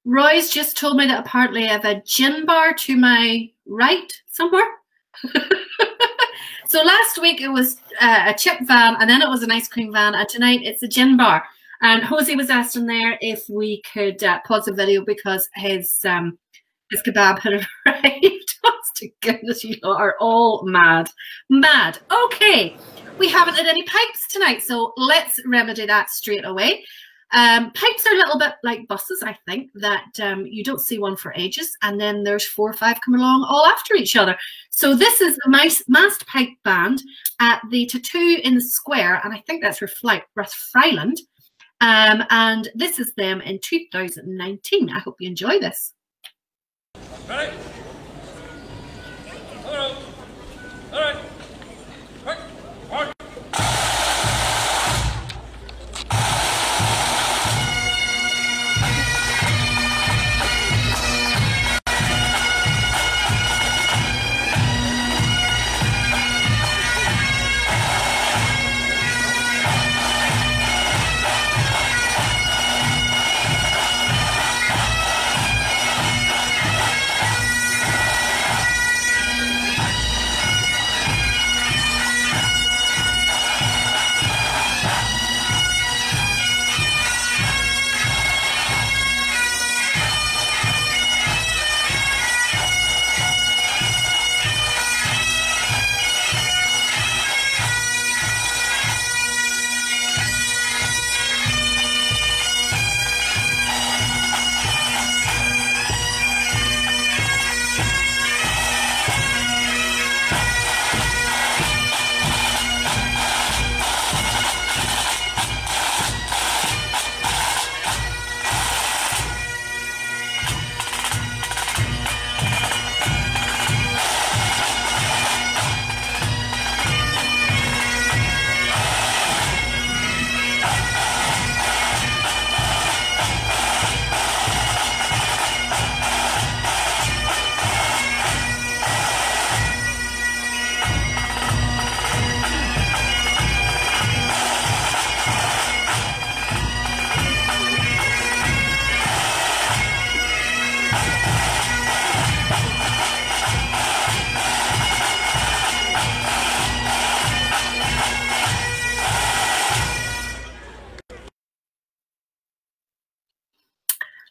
Roy's just told me that apparently I have a gin bar to my right somewhere. So last week it was a chip van and then it was an ice cream van, and tonight it's a gin bar. And Jose was asking there if we could pause the video because his kebab had arrived. Honest to goodness, you are all mad. Mad. Okay, we haven't had any pipes tonight, so let's remedy that straight away. Pipes are a little bit like buses, I think, that you don't see one for ages, and then there's 4 or 5 coming along all after each other. So this is the Mast Pipe Band at the Tattoo in the Square, and I think that's Rathfriland. And this is them in 2019. I hope you enjoy this. Ready? Hello. All right. Quick. One.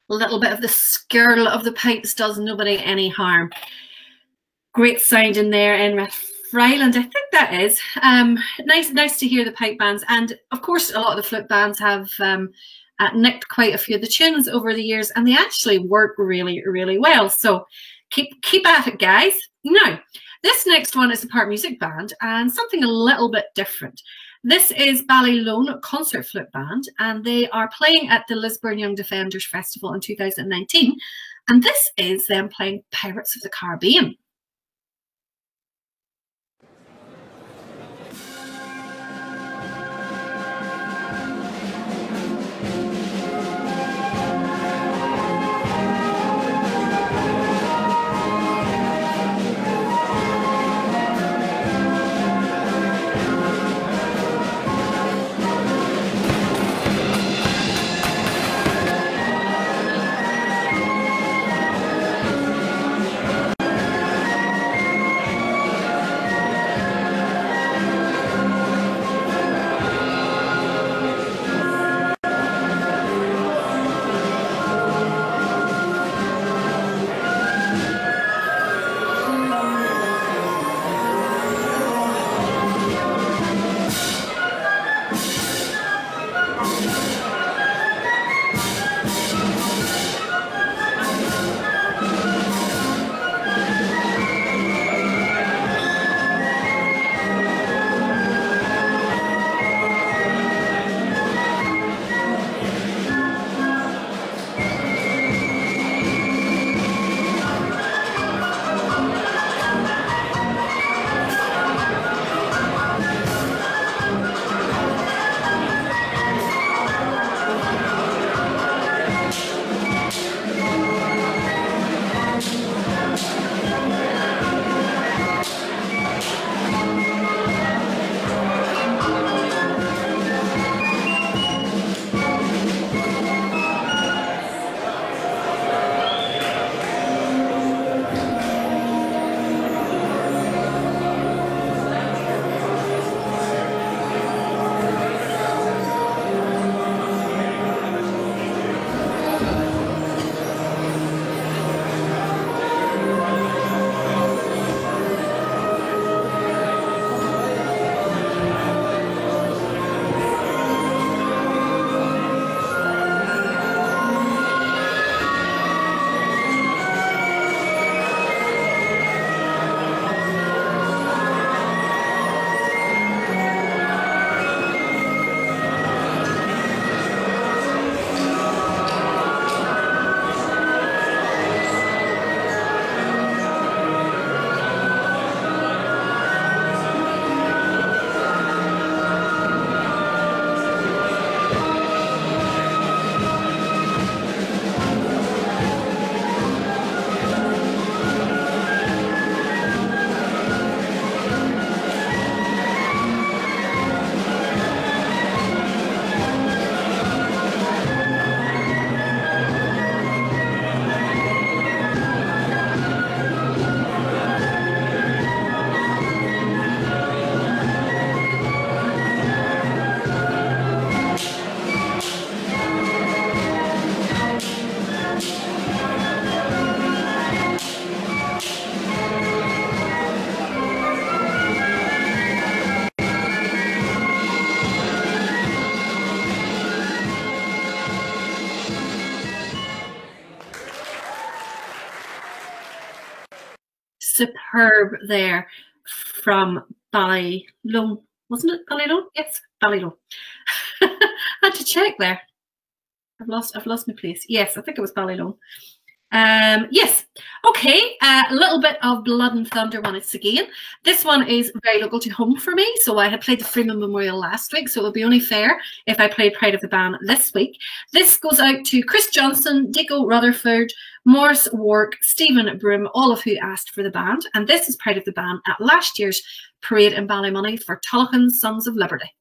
A little bit of the skirl of the pipes does nobody any harm. Great sound in there in Ryland, I think that is. Nice to hear the pipe bands. And of course, a lot of the flute bands have nicked quite a few of the tunes over the years, and they actually work really, really well. So keep at it, guys. Now, this next one is a part music band and something a little bit different. This is Ballylone Concert Flute Band, and they are playing at the Lisburn Young Defenders Festival in 2019. And this is them playing Pirates of the Caribbean. Superb there from Ballylone, wasn't it? Ballylone? Yes, Ballylone. Had to check there. I've lost my place. Yes, I think it was Ballylone. Yes. Okay. A little bit of Blood and Thunder once again. This one is very local to home for me. So I had played the Freeman Memorial last week, so it would be only fair if I played Pride of the Band this week. This goes out to Chris Johnson, Dico Rutherford, Morris Wark, Stephen Broom, all of who asked for the band. And this is Pride of the Band at last year's parade in Ballymoney for Tullochans Sons of Liberty.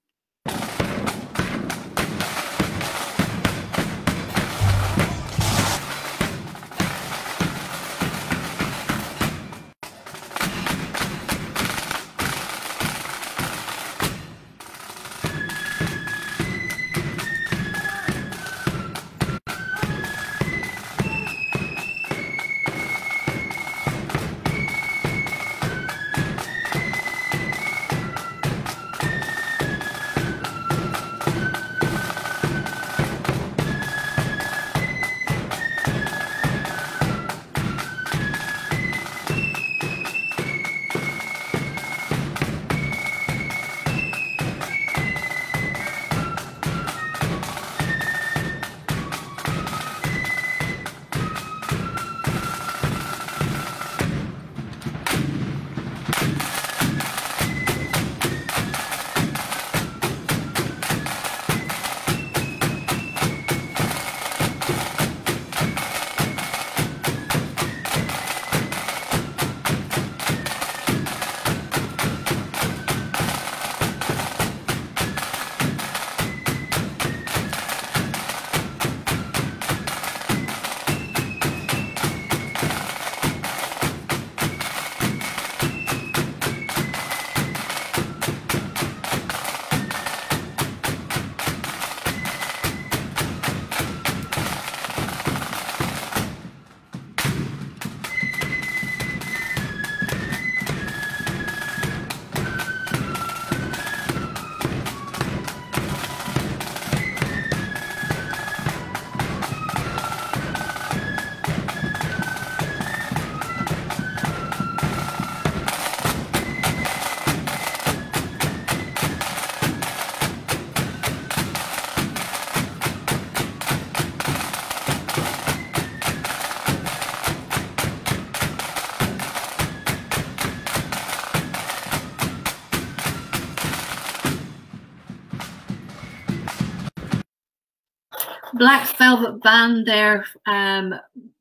Black Velvet Band there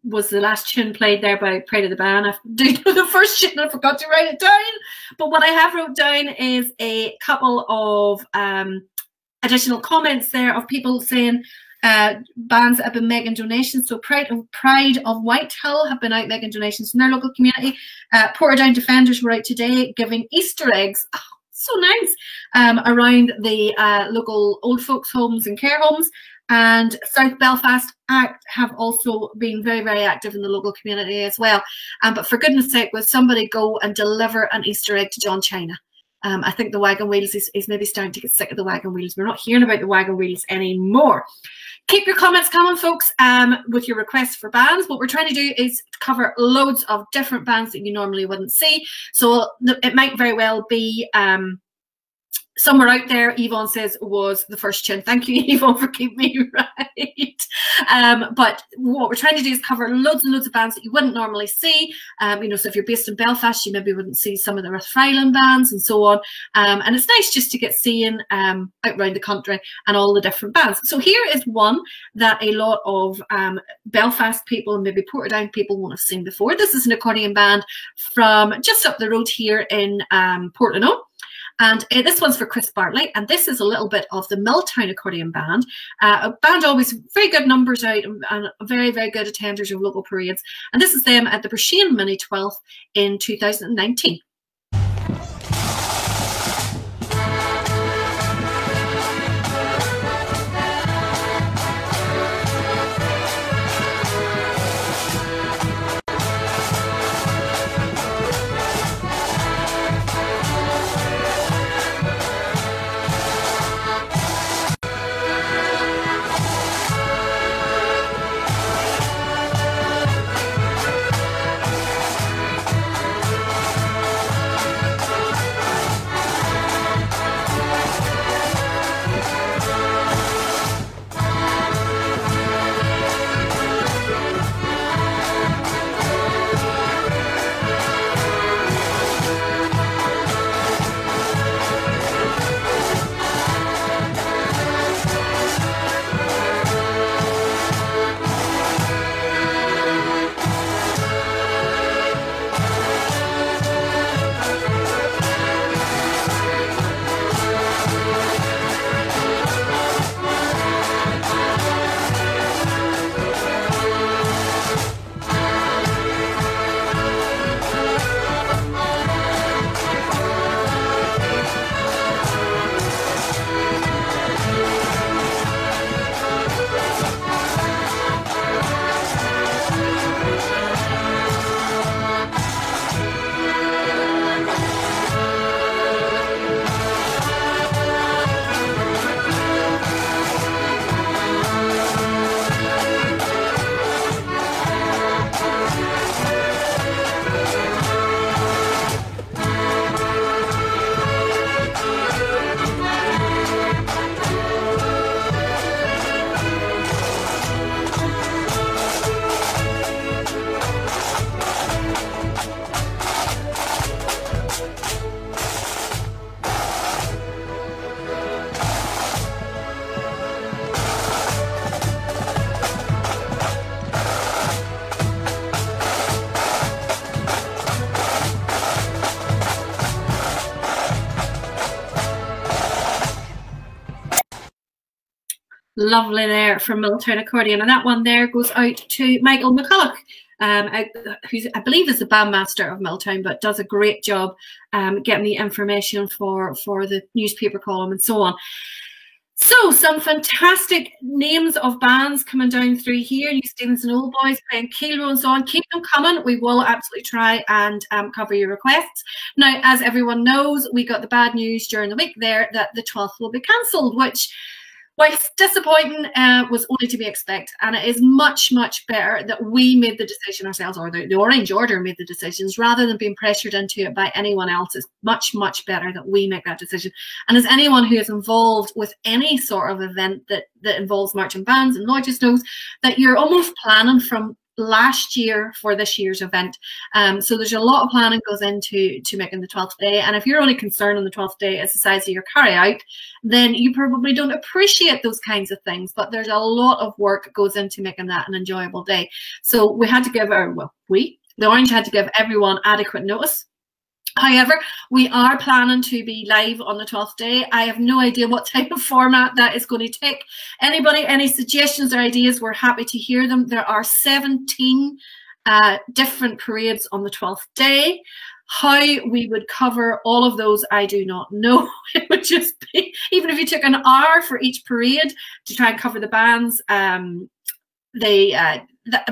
was the last tune played there by Pride of the Band. I do know the first tune, I forgot to write it down. But what I have wrote down is a couple of additional comments there of people saying bands that have been making donations. So Pride of Whitehill have been out making donations in their local community. Portadown Defenders were out today giving Easter eggs. Oh, so nice. Around the local old folks homes and care homes. And South Belfast Act have also been very, very active in the local community as well. But for goodness sake, will somebody go and deliver an Easter egg to John China? I think the wagon wheels is maybe starting to get sick of the wagon wheels. We're not hearing about the wagon wheels anymore. Keep your comments coming, folks, with your requests for bands. What we're trying to do is cover loads of different bands that you normally wouldn't see. So it might very well be somewhere out there, Yvonne says, was the first tune. Thank you, Yvonne, for keeping me right. But what we're trying to do is cover loads and loads of bands that you wouldn't normally see. You know, so if you're based in Belfast, you maybe wouldn't see some of the Rathfriland bands and so on. And it's nice just to get seeing out around the country and all the different bands. So here is one that a lot of Belfast people and maybe Portadown people won't have seen before. This is an accordion band from just up the road here in Portlaoise. And this one's for Chris Bartley, and this is a little bit of the Milltown Accordion Band. A band always very good numbers out and very, very good attenders of local parades. And this is them at the Bershane Mini 12th in 2019. Lovely there from Milltown Accordion, and that one there goes out to Michael McCulloch, who I believe is the bandmaster of Milltown, but does a great job getting the information for the newspaper column and so on. So some fantastic names of bands coming down through here. New Stevenson Old Boys playing Keelrow and so on. Keep them coming. We will absolutely try and cover your requests. Now, as everyone knows, we got the bad news during the week there that the 12th will be cancelled, which, whilst disappointing, was only to be expected. And it is much, much better that we made the decision ourselves, or the Orange Order made the decisions, rather than being pressured into it by anyone else. It's much, much better that we make that decision. And as anyone who is involved with any sort of event that involves marching bands and lodges knows, that you're almost planning from last year for this year's event. So there's a lot of planning goes into making the 12th day. And if your only concern on the 12th day is the size of your carry out, then you probably don't appreciate those kinds of things. But there's a lot of work goes into making that an enjoyable day. So we had to give the Orange had to give everyone adequate notice. However, we are planning to be live on the 12th day. I have no idea what type of format that is going to take. Anybody, any suggestions or ideas, we're happy to hear them. There are 17 different parades on the 12th day. How we would cover all of those, I do not know. It would just be, even if you took an hour for each parade to try and cover the bands, I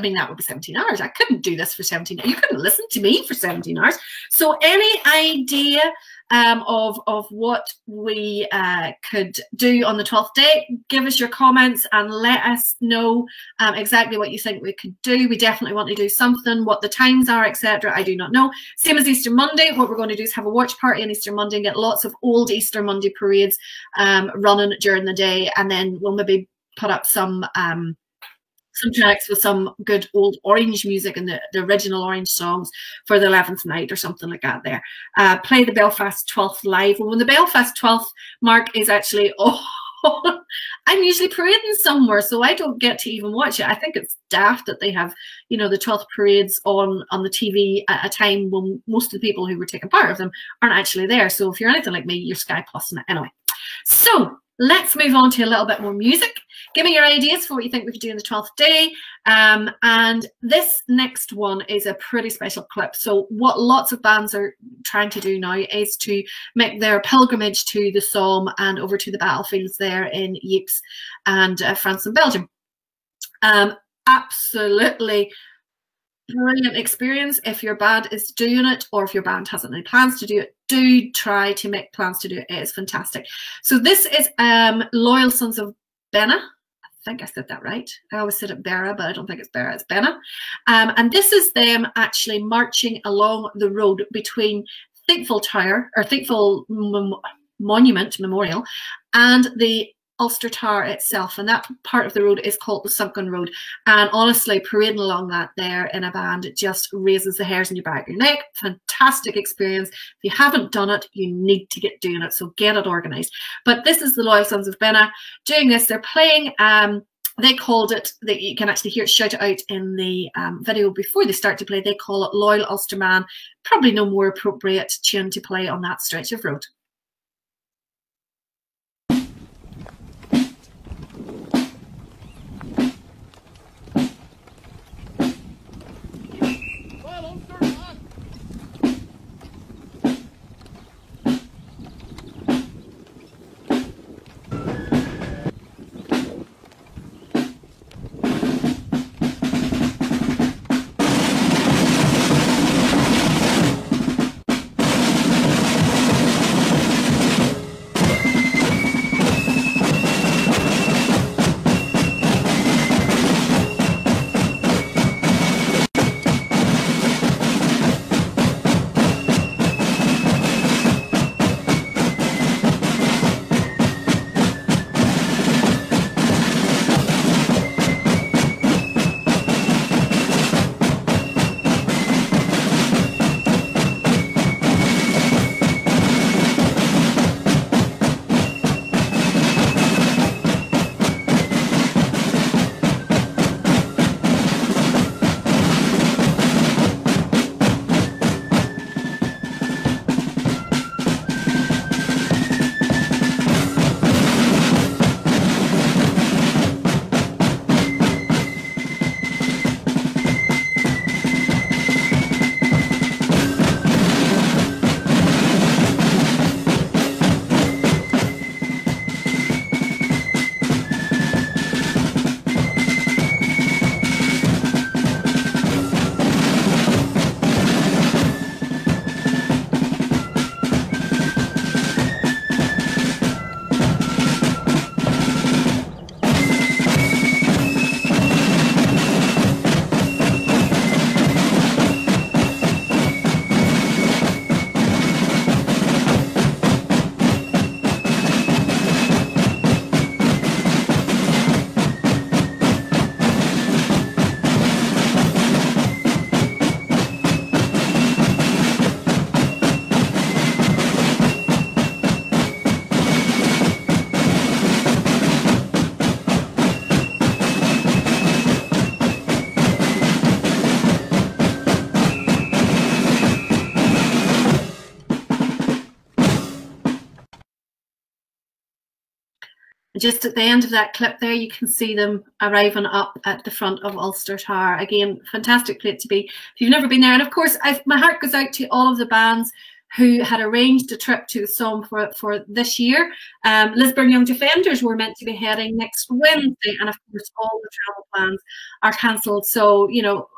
mean, that would be 17 hours. I couldn't do this for 17 hours. You couldn't listen to me for 17 hours. So any idea of what we could do on the 12th day, give us your comments and let us know exactly what you think we could do. We definitely want to do something. What the times are, etc., I do not know. Same as Easter Monday, what we're going to do is have a watch party on Easter Monday and get lots of old Easter Monday parades running during the day, and then we'll maybe put up some tracks with some good old Orange music and the original Orange songs for the 11th night or something like that there. Play the Belfast 12th live. Well, when the Belfast 12th mark is actually, I'm usually parading somewhere, so I don't get to even watch it. I think it's daft that they have, you know, the 12th parades on the TV at a time when most of the people who were taking part of them aren't actually there. So if you're anything like me, you're Sky Plus it anyway. So let's move on to a little bit more music. Give me your ideas for what you think we could do on the 12th day. And this next one is a pretty special clip. So what lots of bands are trying to do now is to make their pilgrimage to the Somme and over to the battlefields there in Ypres and France and Belgium. Absolutely brilliant experience. If your band is doing it, or if your band hasn't any plans to do it, do try to make plans to do it. It is fantastic. So this is Loyal Sons of Benna. I think I said that right. I always said it Berra, but I don't think it's Berra, it's Benna. And this is them actually marching along the road between Thiepval Tower, or Thiepval Monument Memorial, and the Ulster Tower itself, and that part of the road is called the Sunken Road. And honestly, parading along that there in a band, it just raises the hairs on your back of your neck. Fantastic experience. If you haven't done it, you need to get doing it, so get it organised. But this is the Loyal Sons of Benna doing this. They're playing, they called it, you can actually hear it shout it out in the video before they start to play. They call it Loyal Ulster Man. Probably no more appropriate tune to play on that stretch of road. Just at the end of that clip there, you can see them arriving up at the front of Ulster Tower. Again, fantastic place to be if you've never been there. And of course, my heart goes out to all of the bands who had arranged a trip to the Somme for this year. Lisburn Young Defenders were meant to be heading next Wednesday, and of course, all the travel plans are cancelled. So, you know,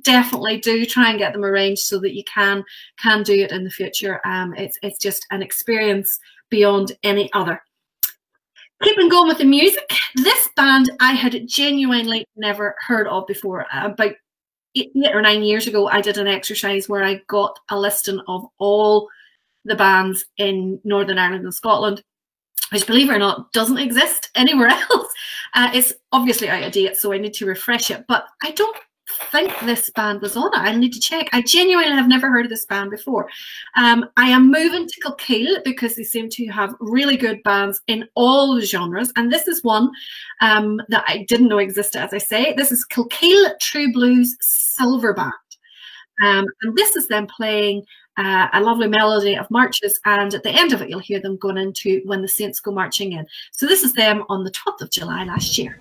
definitely do try and get them arranged so that you can do it in the future. It's just an experience beyond any other. Keeping going with the music, this band I had genuinely never heard of before. About 8 or 9 years ago, I did an exercise where I got a listing of all the bands in Northern Ireland and Scotland, which, believe it or not, doesn't exist anywhere else. It's obviously out of date, so I need to refresh it. But I don't think this band was on it. I need to check. I genuinely have never heard of this band before. I am moving to Kilkeel because they seem to have really good bands in all the genres, and this is one that I didn't know existed, as I say. This is Kilkeel True Blues Silver Band, and this is them playing a lovely melody of marches, and at the end of it you'll hear them going into When the Saints Go Marching In. So this is them on the 12th of July last year.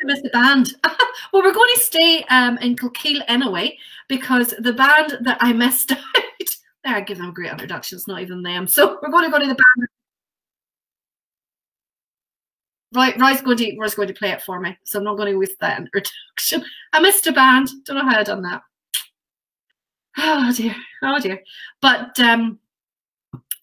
I missed the band. Well, we're going to stay in Kilkeel anyway, because the band that I missed out, there, I give them a great introduction, it's not even them. So we're going to go to the band. Right, Roy's going to play it for me, so I'm not going to waste that introduction. I missed a band. Don't know how I've done that. Oh dear, oh dear. But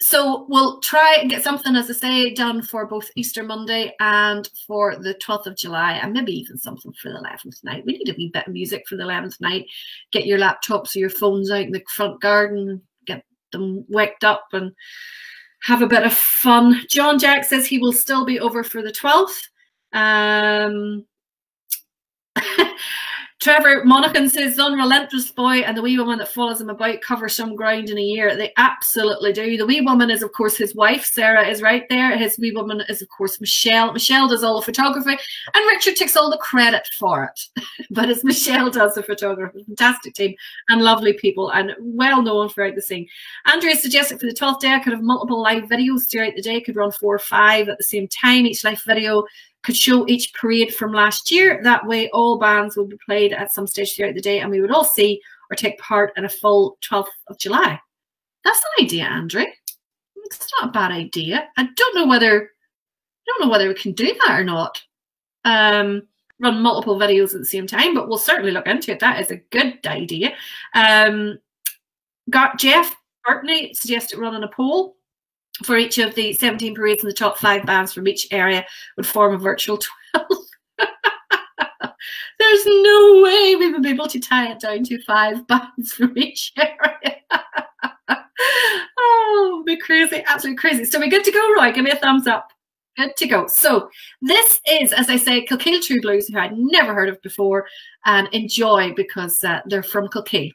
so we'll try and get something, as I say, done for both Easter Monday and for the 12th of July, and maybe even something for the 11th night. We need a wee bit of music for the 11th night. Get your laptops or your phones out in the front garden, get them waked up and have a bit of fun. John Jack says he will still be over for the 12th. Trevor Monaghan says the unrelentless boy and the wee woman that follows him about cover some ground in a year. They absolutely do. The wee woman is, of course, his wife. Sarah is right there. His wee woman is, of course, Michelle. Michelle does all the photography, and Richard takes all the credit for it. But it's Michelle does the photography. Fantastic team and lovely people and well known throughout the scene. Andrea suggested for the 12th day I could have multiple live videos throughout the day. Could run 4 or 5 at the same time. Each live video could show each parade from last year. That way all bands would be played at some stage throughout the day and we would all see or take part in a full 12th of July. That's an idea, Andrew. It's not a bad idea. I don't know whether we can do that or not. Run multiple videos at the same time, but we'll certainly look into it. That is a good idea. Got Jeff Burtney suggested running a poll for each of the 17 parades, and the top 5 bands from each area would form a virtual 12. There's no way we would be able to tie it down to 5 bands from each area. Oh, it'd be crazy, absolutely crazy. So we're good to go, Roy? Give me a thumbs up. Good to go. So this is, as I say, Kilkeel True Blues, who I'd never heard of before, and enjoy because they're from Kilkeel.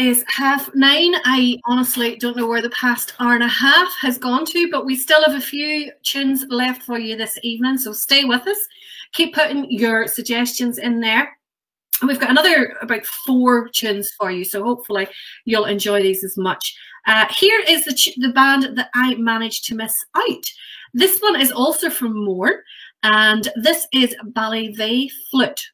is 9:30. I honestly don't know where the past hour and a half has gone to, but we still have a few tunes left for you this evening, so stay with us. Keep putting your suggestions in there. And we've got another about 4 tunes for you, so hopefully you'll enjoy these as much. Here is the band that I managed to miss out. This one is also from Moore, and this is Ballyvey Flute.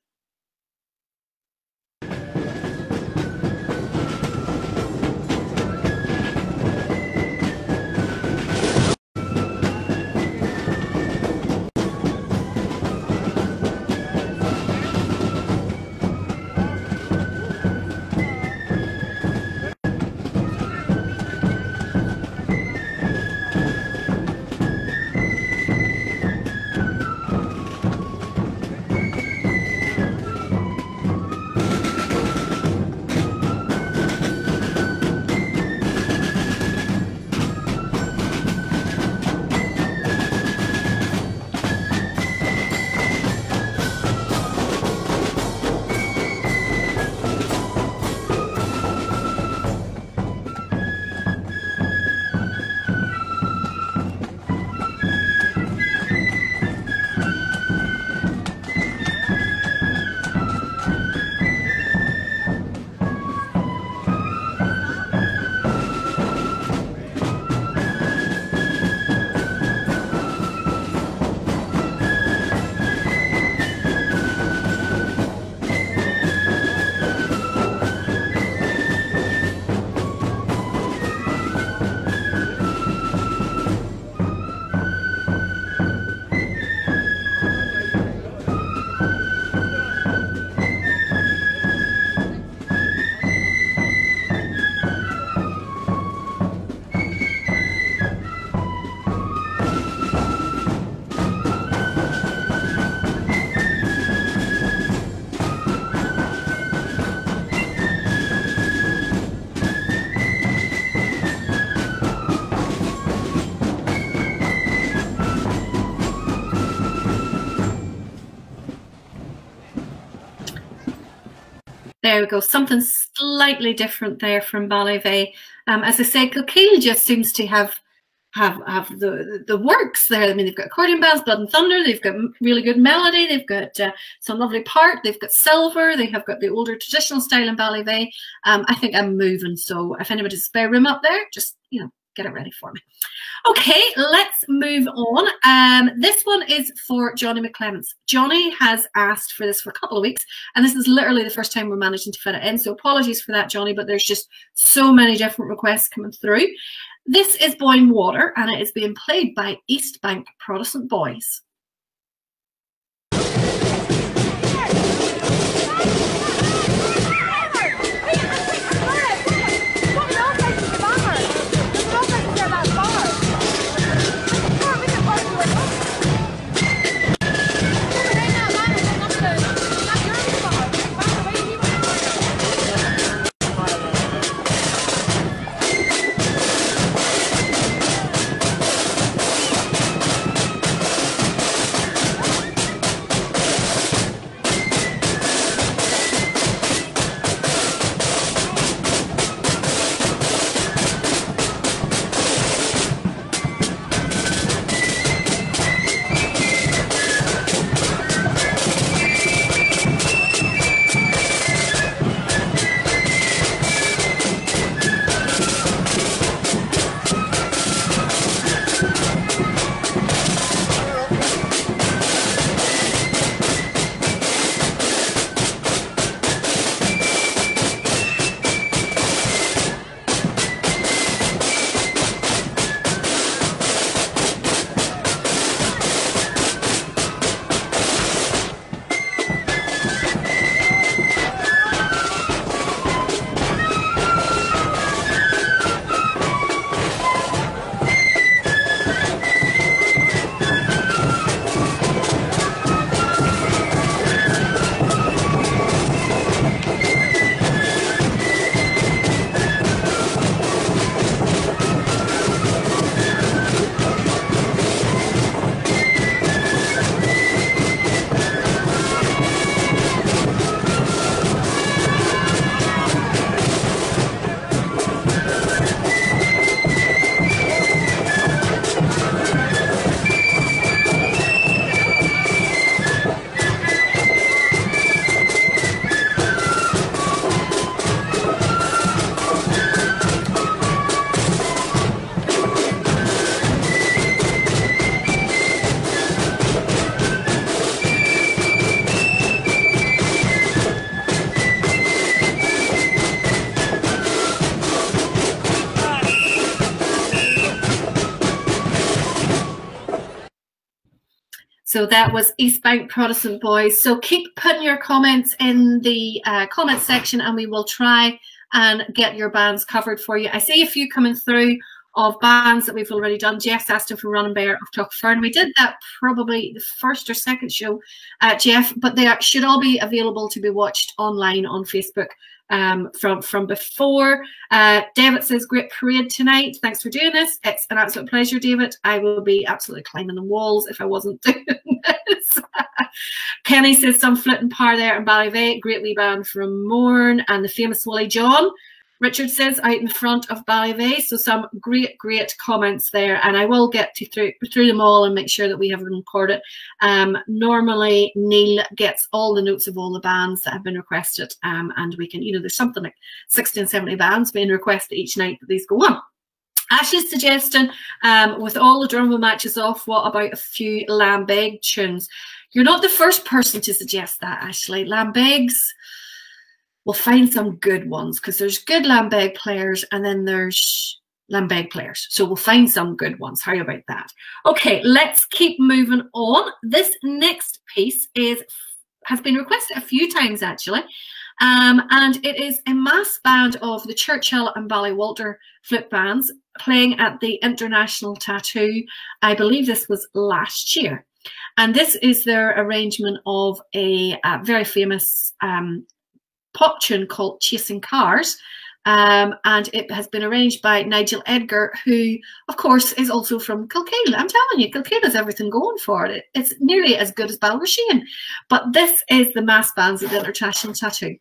There we go, something slightly different there from Ballyvey. As I said, Kilkeel just seems to have the works there. I mean, they've got accordion bands, Blood and Thunder, they've got really good melody, they've got some lovely part, they've got silver, they have got the older traditional style in Ballyvey. I think I'm moving, so if anybody's spare room up there, just, you know, get it ready for me. Okay, let's move on. This one is for Johnny McClements. Johnny has asked for this for a couple of weeks, and this is literally the first time we're managing to fit it in, so apologies for that, Johnny, but there's just so many different requests coming through. This is Boyne Water, and it is being played by East Bank Protestant Boys. So that was East Bank Protestant Boys. So keep putting your comments in the comment section and we will try and get your bands covered for you. I see a few coming through of bands that we've already done. Jeff's asked for Running Bear of Tuckfern. We did that probably the first or second show, Jeff, but they should all be available to be watched online on Facebook from before. David says, great parade tonight. Thanks for doing this. It's an absolute pleasure, David. I will be absolutely climbing the walls if I wasn't doing this. Kenny says, some flitting par there in Ballyvey. Great wee band from Mourne and the famous Willie John. Richard says, out in front of Ballyvey. So some great comments there, and I will get through them all and make sure that we have them recorded. Normally Neil gets all the notes of all the bands that have been requested, and we can, there's something like 60 and 70 bands being requested each night that these go on. Ashley's suggesting, with all the drum matches off, what about a few Lambeg tunes? You're not the first person to suggest that, Ashley. Lambegs, we'll find some good ones, because there's good Lambeg players and then there's Lambeg players. So we'll find some good ones. How about that? Okay, let's keep moving on. This next piece has been requested a few times, actually. And it is a mass band of the Churchill and Ballywalter flute bands playing at the International Tattoo. I believe this was last year. And this is their arrangement of a very famous pop tune called Chasing Cars. And it has been arranged by Nigel Edgar, who, of course, is also from Kilkeel. I'm telling you, Kilkeel has everything going for it. It's nearly as good as Balrasheen. But this is the mass bands at the International Tattoo.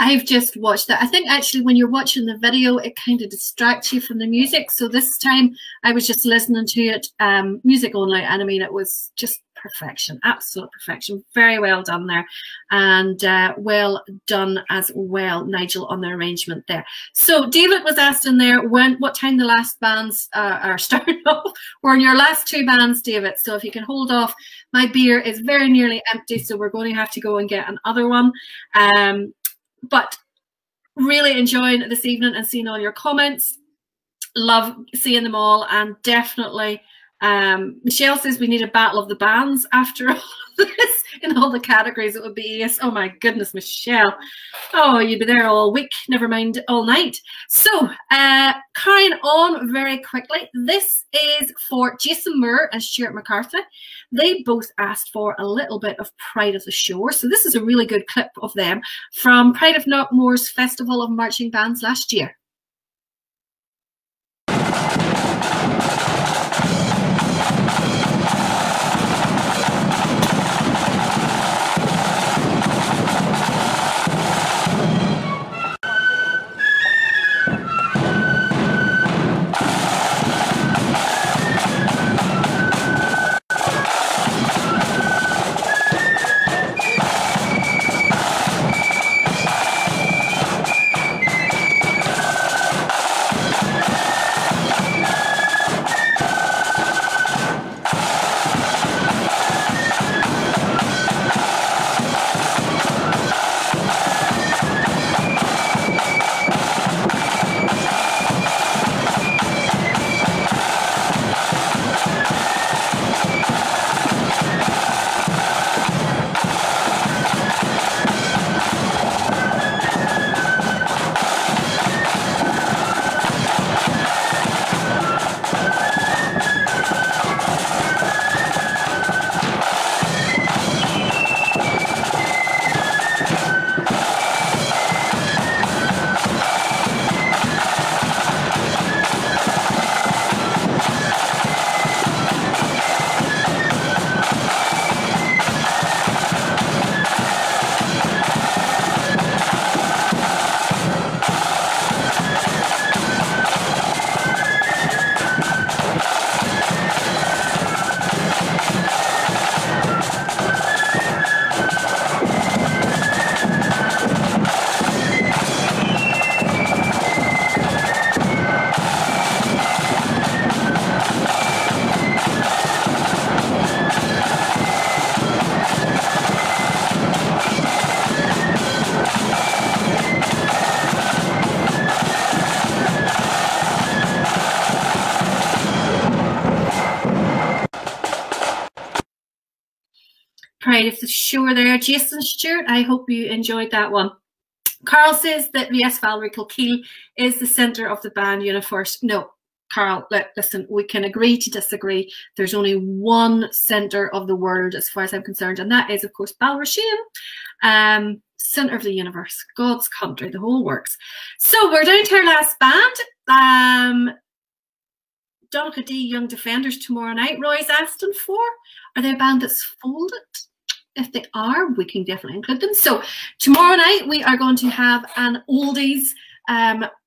I've just watched that. I think actually when you're watching the video, it kind of distracts you from the music. So this time I was just listening to it, music only. And I mean, it was just perfection, absolute perfection. Very well done there. And well done as well, Nigel, on the arrangement there. So David was asked in there what time the last bands are starting off. We're in your last two bands, David. So if you can hold off, my beer is very nearly empty. So we're going to have to go and get another one. But really enjoying this evening and seeing all your comments. love seeing them all, and definitely Michelle says we need a battle of the bands after all this in all the categories. It would be yes. Oh my goodness, Michelle. Oh, you'd be there all week, never mind all night. So carrying on very quickly, this is for Jason Moore and Stuart McCarthy. They both asked for a little bit of Pride of the Shore, so this is a really good clip of them from Pride of Knockmore's Festival of Marching Bands last year. Pride of the Shore there, Jason Stewart. I hope you enjoyed that one. Carl says that the Valerie Kilkeel is the centre of the band universe. No, Carl, listen, we can agree to disagree. There's only one centre of the world as far as I'm concerned, and that is, of course, Balrasheen. Centre of the universe, God's country, the whole works. So we're down to our last band. Donica D, Young Defenders tomorrow night. Roy's asking for. Are they a band that's folded? If they are, we can definitely include them. So tomorrow night we are going to have an oldies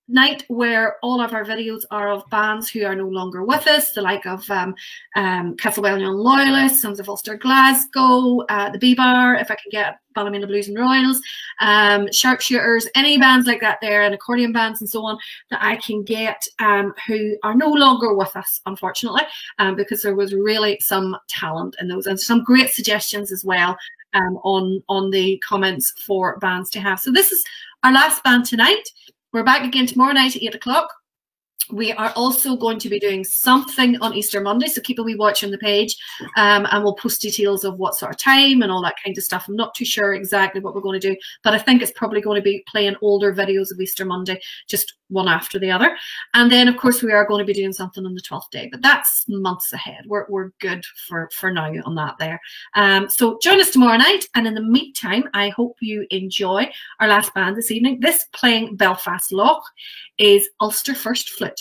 night where all of our videos are of bands who are no longer with us, the like of Castlewellian Loyalists, Sons of Ulster Glasgow, the B-Bar, if I can get Ballymena Blues and Royals, Sharpshooters, any bands like that there, and accordion bands and so on that I can get who are no longer with us, unfortunately, because there was really some talent in those and some great suggestions as well on the comments for bands to have. So this is our last band tonight. We're back again tomorrow night at 8 o'clock. We are also going to be doing something on Easter Monday, so keep a wee watch on the page, and we'll post details of what sort of time and all that kind of stuff. I'm not too sure exactly what we're going to do, but I think it's probably going to be playing older videos of Easter Monday, just one after the other. And then, of course, we are going to be doing something on the 12th day, but that's months ahead. We're good for now on that there. So join us tomorrow night, and in the meantime, I hope you enjoy our last band this evening. This playing Belfast Loch is Ulster First Flute.